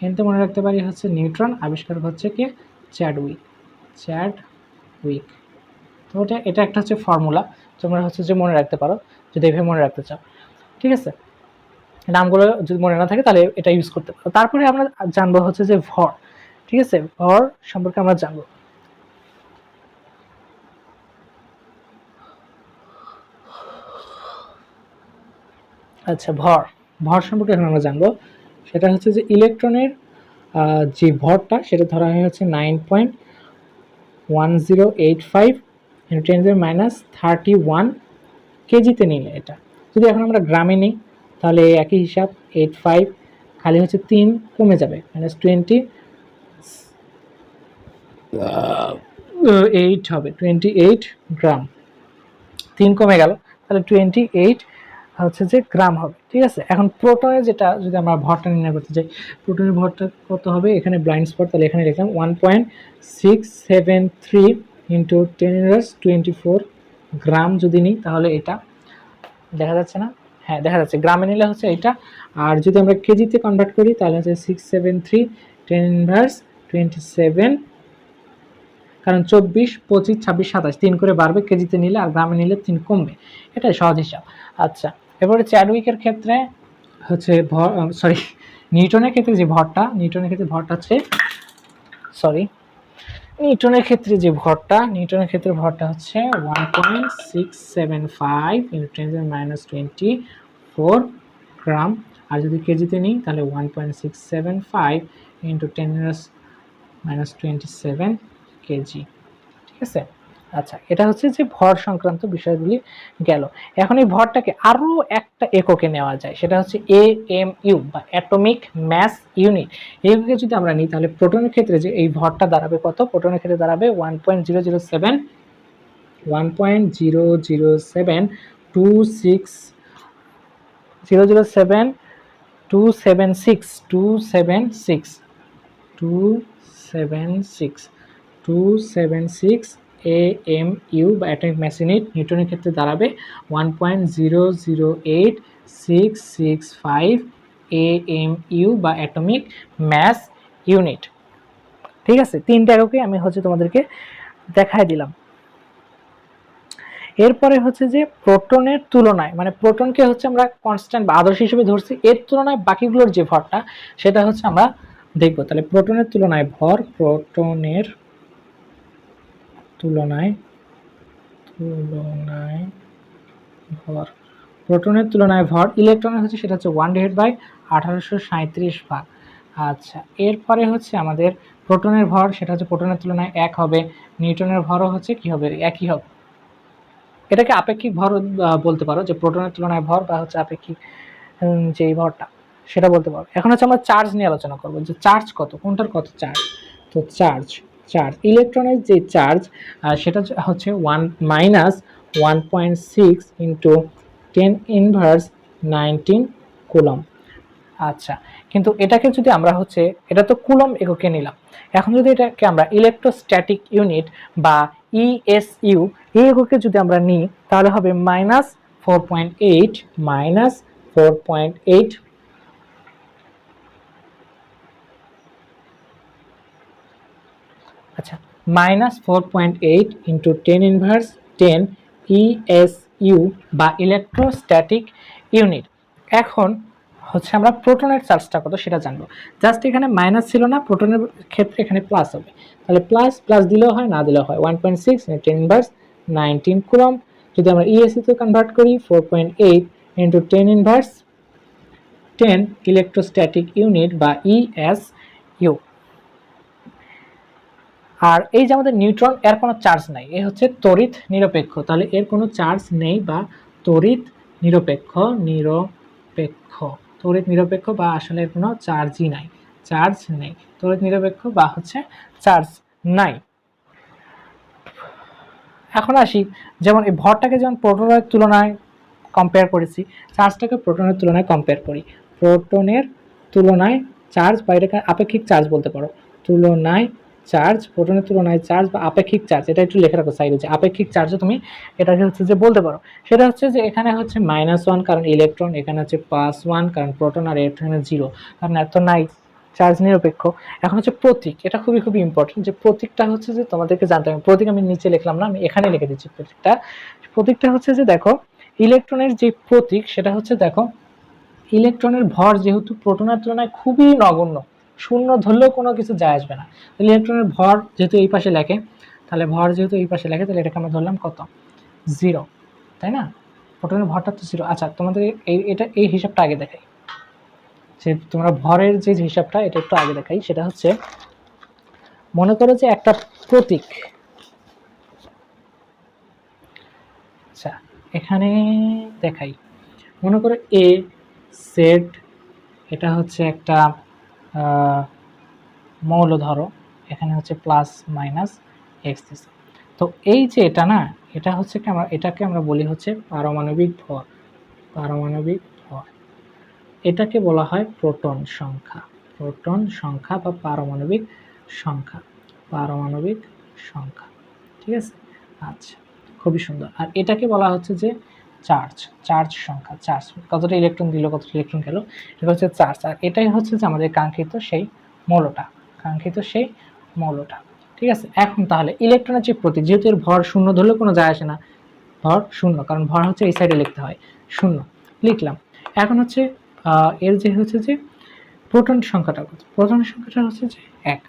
S1: এতে মনে রাখতে পারি হচ্ছে নিউট্রন, আবিষ্কারক হচ্ছে কি চ্যাডউইক। তো এটা একটা হচ্ছে ফর্মুলা, তোমরা হচ্ছে যে মনে রাখতে পারো যদি এভাবে মনে রাখতে চাও, ঠিক আছে। নামগুলো যদি মনে না থাকে তাহলে এটা ইউজ করতে পারো। তারপরে আমরা জানবো হচ্ছে যে ভর, ঠিক আছে, ভর সম্পর্কে আমরা জানবো। আচ্ছা, ভর সম্পর্কে এখন আমরা জানবো। সেটা হচ্ছে যে ইলেকট্রনের যে ভরটা সেটা ধরা হয় হচ্ছে 9.1085 × 10⁻31 কেজিতে নিলে, এটা যদি এখন আমরা গ্রামে নিই তাহলে একই হিসাব, 85 খালি হচ্ছে 3 কমে যাবে, -28 হবে, 28 গ্রাম। 3 কমে গেল, তাহলে 28 হচ্ছে যে গ্রাম হবে, ঠিক আছে। এখন প্রোটনের যেটা যদি আমরা ভরটা নির্ণয় করতে চাই, প্রোটনের ভরটা কত হবে? এখানে ব্লাইন্ড স্পট, তাহলে এখানে লিখলাম 1.673 × 10⁻24 গ্রাম যদি নিই তাহলে এটা দেখা যাচ্ছে না, হ্যাঁ দেখা যাচ্ছে, গ্রামে নিলে হচ্ছে এটা। আর যদি আমরা কেজিতে কনভার্ট করি তাহলে হচ্ছে 673 10⁻27, কারণ 24, 25, 26, 27 3 করে বাড়বে কেজিতে নিলে, আর গ্রামে নিলে 3 কমবে, এটাই সহজ হিসাব। আচ্ছা, এবারে চ্যাডউইকের ক্ষেত্রে হচ্ছে নিউটনের ক্ষেত্রে যে ভরটা, নিউটনের ক্ষেত্রে ভরটা হচ্ছে হচ্ছে 1.675 × 10⁻24 গ্রাম। আর যদি কেজিতে নিই তাহলে 1.675 × 10⁻27 কেজি, ঠিক আছে। আচ্ছা, এটা হচ্ছে যে ভর সংক্রান্ত বিষয়গুলি গেল। এখন এই ভরটাকে আরো একটা এককে নেওয়া যায়, সেটা হচ্ছে AMU বা অ্যাটমিক ম্যাস ইউনিট। এই এককে যদি আমরা নিই তাহলে প্রোটনের ক্ষেত্রে যে এই ভরটা দাঁড়াবে কত? প্রোটনের ক্ষেত্রে দাঁড়াবে 1.00726 AMU বা অ্যাটমিক ম্যাস ইউনিট। নিউটনের ক্ষেত্রে দাঁড়াবে 1.008665 AMU বা অ্যাটমিক ম্যাস ইউনিট, ঠিক আছে। 3টা এককে আমি হচ্ছে তোমাদেরকে দেখায় দিলাম। এরপরে হচ্ছে যে প্রোটনের তুলনায়, মানে প্রোটনকে হচ্ছে আমরা কনস্ট্যান্ট বা আদর্শ হিসেবে ধরছি, এর তুলনায় বাকিগুলোর যে ভরটা সেটা হচ্ছে আমরা দেখব। তাহলে প্রোটনের তুলনায় ভর, প্রোটনের তুলনায় ভর ইলেকট্রনের হচ্ছে সেটা হচ্ছে 1/1837 ভাগ। আচ্ছা, এরপরে হচ্ছে আমাদের প্রোটনের ভর, সেটা হচ্ছে প্রোটনের তুলনায় 1 হবে। নিউটনের ভরও হচ্ছে কি হবে? একই হবে। এটাকে আপেক্ষিক ভর বলতে পারো, যে প্রোটনের তুলনায় ভর বা হচ্ছে আপেক্ষিক যে ভরটা সেটা বলতে পারো। এখন হচ্ছে আমরা চার্জ নিয়ে আলোচনা করব, যে চার্জ কত, কোনটার কত চার্জ। তো চার্জ ইলেকট্রনের যে চার্জ সেটা হচ্ছে 1-1.6 × 10⁻19 কুলম্ব। আচ্ছা, কিন্তু এটাকে যদি আমরা হচ্ছে, এটা তো কুলম্ব এককে নিলাম, এখন যদি এটাকে আমরা ইলেকট্রোস্ট্যাটিক ইউনিট বা ESU এই এককে যদি আমরা নিই তাহলে হবে -4.8 আচ্ছা, -4.8 × 10⁻10 ESU বা ইলেকট্রোস্ট্যাটিক ইউনিট। এখন হচ্ছে আমরা প্রোটনের চার্জটা কত সেটা জানবো। জাস্ট এখানে মাইনাস ছিল না, প্রোটনের ক্ষেত্রে এখানে প্লাস হবে, তাহলে প্লাস দিলেও হয়, না দিলেও হয়। 1.6 × 10⁻19 কুলম্ব। যদি আমরা ESU তে কনভার্ট করি 4.8 × 10⁻10 ইলেকট্রোস্ট্যাটিক ইউনিট বা ESU। আর এই যে আমাদের নিউট্রন, এর কোনো চার্জ নাই, এ হচ্ছে তড়িৎ নিরপেক্ষ, তাহলে এর কোনো চার্জ নেই বা তড়িৎ নিরপেক্ষ, নিরপেক্ষ, তড়িৎ নিরপেক্ষ বা আসলে কোনো চার্জই নাই, চার্জ নেই, তড়িৎ নিরপেক্ষ বা হচ্ছে চার্জ নাই। এখন আসি, যেমন এই ভরটাকে যেমন প্রোটনের তুলনায় কম্পেয়ার করেছি, চার্জটাকে প্রোটনের তুলনায় কম্পেয়ার করি। প্রোটনের তুলনায় চার্জ বা এটাকে আপেক্ষিক চার্জ বলতে পারো, তুলনায় চার্জ, প্রোটনের তুলনায় চার্জ বা আপেক্ষিক চার্জ, এটা একটু লিখে রাখো সাইডে যে আপেক্ষিক চার্জও তুমি এটাকে হচ্ছে যে বলতে পারো। সেটা হচ্ছে যে এখানে হচ্ছে -1 কারণ ইলেকট্রন, এখানে হচ্ছে +1 কারণ প্রোটন, আর এখানে 0 কারণ এত নাই, চার্জ নিরপেক্ষ। এখন হচ্ছে প্রতীক, এটা খুবই খুবই ইম্পর্টেন্ট, যে প্রতীকটা হচ্ছে যে তোমাদেরকে জানতে হবে। প্রতীক আমি নিচে লিখলাম না, আমি এখানে লিখে দিচ্ছি প্রতীকটা। প্রতীকটা হচ্ছে যে দেখো ইলেকট্রনের যে প্রতীক সেটা হচ্ছে, দেখো ইলেকট্রনের ভর যেহেতু প্রোটনের তুলনায় খুবই নগণ্য, শূন্য ধরলেও কোনো কিছু যায় আসবে না, ইলেকট্রনের ভর যেহেতু এই পাশে লেখে, তাহলে ভর যেহেতু এই পাশে লেখে, তাহলে এটাকে আমরা ধরলাম কত, 0, তাই না? প্রোটনের ভরটা তো 0। আচ্ছা, তোমাদের এই হিসাবটা আগে দেখাই, যে তোমরা ভরের যে হিসাবটা এটা একটু আগে দেখাই। সেটা হচ্ছে, মনে করো যে একটা প্রতীক, আচ্ছা এখানে দেখাই, মনে করো এ জেড, এটা হচ্ছে একটা মৌল, ধরো এখানে হচ্ছে +-x দিছে। তো এই যে এটা না, এটা হচ্ছে কি, এটাকে আমরা বলি হচ্ছে পারমাণবিক ভর, পারমাণবিক ভর। এটাকে বলা হয় প্রোটন সংখ্যা, প্রোটন সংখ্যা বা পারমাণবিক সংখ্যা, পারমাণবিক সংখ্যা, ঠিক আছে? আচ্ছা, খুবই সুন্দর। আর এটাকে বলা হচ্ছে যে চার্জ, চার্জ সংখ্যা, চার্জ কতটা ইলেকট্রন দিল, কতটা ইলেকট্রন গেল, এটা হচ্ছে চার্জ। আর এটাই হচ্ছে যে আমাদের কাঙ্ক্ষিত সেই মৌলটা, কাঙ্ক্ষিত সেই মৌলটা, ঠিক আছে? এখন তাহলে ইলেকট্রনের যে প্রতীক, যেহেতু এর ভর শূন্য ধরলে কোনো যায় আসে না, ভর শূন্য, কারণ ভর হচ্ছে এই সাইডে লিখতে হয়, শূন্য লিখলাম। এখন হচ্ছে এর যে হচ্ছে যে প্রোটন সংখ্যাটা কত, প্রোটন সংখ্যাটা হচ্ছে যে 1,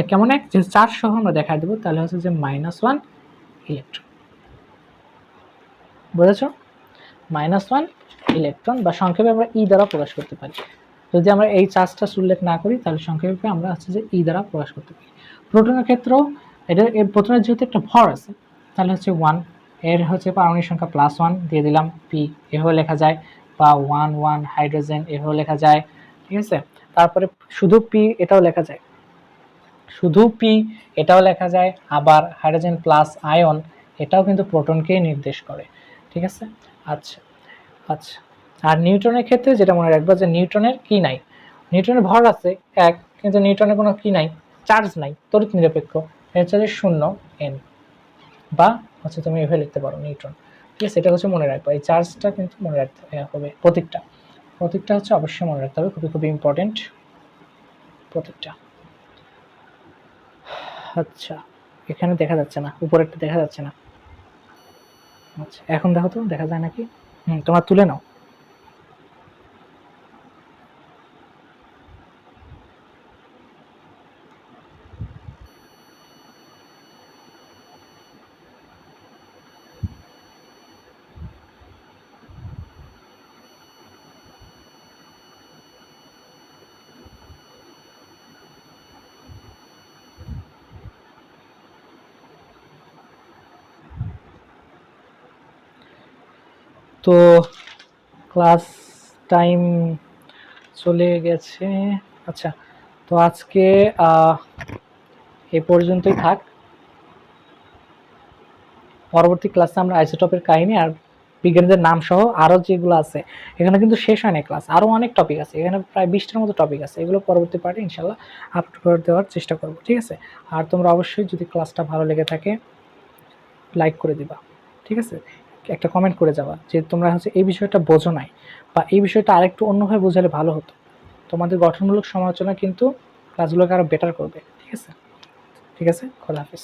S1: কেমন 1, যে চার্জ সহ আমরা দেখা দেবো, তাহলে হচ্ছে যে -1 ইলেকট্রন, বুঝেছো? -1 ইলেকট্রন, বা সংক্ষেপে আমরা ই দ্বারা প্রকাশ করতে পারি। যদি আমরা এই চার্জটা উল্লেখ না করি, তাহলে সংক্ষেপে আমরা হচ্ছে যে ই দ্বারা প্রকাশ করতে পারি। প্রোটনের ক্ষেত্রেও এর প্রোটনের যেহেতু একটা ভর আছে, তাহলে হচ্ছে 1, এর হচ্ছে পারমাণবিক সংখ্যা +1 দিয়ে দিলাম, পি এভাবে লেখা যায়, বা 1 হাইড্রোজেন এভাবে লেখা যায়, ঠিক আছে? তারপরে শুধু পি এটাও লেখা যায়, শুধু পি এটাও লেখা যায়, আবার হাইড্রোজেন প্লাস আয়ন এটাও কিন্তু প্রোটনকেই নির্দেশ করে, ঠিক আছে? আচ্ছা আচ্ছা, আর নিউটনের ক্ষেত্রে যেটা মনে রাখবা, যে নিউটনের কি নাই, নিউটনের ভর আছে 1, কিন্তু নিউটনের কোনো কি নাই, চার্জ নাই, তড়িৎ নিরপেক্ষ, হচ্ছে 0n, বা হচ্ছে তুমি এভাবে লিখতে পারো নিউটন, ঠিক আছে? এটা হচ্ছে মনে রাখবা, এই চার্জটা কিন্তু মনে রাখতে হবে, প্রতীকটা, প্রতীকটা হচ্ছে অবশ্যই মনে রাখতে হবে, খুবই খুবই ইম্পর্টেন্ট প্রতীকটা। আচ্ছা, এখানে দেখা যাচ্ছে না, উপরেরটা দেখা যাচ্ছে না। আচ্ছা, এখন দেখো তো দেখা যায় নাকি? তোমার তুলে নাও। তো ক্লাস টাইম চলে গেছে। আচ্ছা, তো আজকে এ পর্যন্তই থাক। পরবর্তী ক্লাসে আমরা আইসোটপের কাহিনী আর বিজ্ঞানীদের নাম সহ আরও যেগুলো আছে, এখানে কিন্তু শেষ হয় না ক্লাস, আরও অনেক টপিক আছে, এখানে প্রায় 20টার মতো টপিক আছে, এগুলো পরবর্তী পার্টে ইনশাল্লাহ আপলোড করে দেওয়ার চেষ্টা করবো, ঠিক আছে? আর তোমরা অবশ্যই যদি ক্লাসটা ভালো লেগে থাকে লাইক করে দিবা, ঠিক আছে? একটা কমেন্ট করে যাবা যে তোমরা হচ্ছে এই বিষয়টা বোঝো নাই, বা এই বিষয়টা আরেকটু অন্যভাবে বোঝালে ভালো হতো। তোমাদের গঠনমূলক সমালোচনা কিন্তু ক্লাসগুলোকে আরও বেটার করবে, ঠিক আছে? ঠিক আছে, খোদা হাফিজ।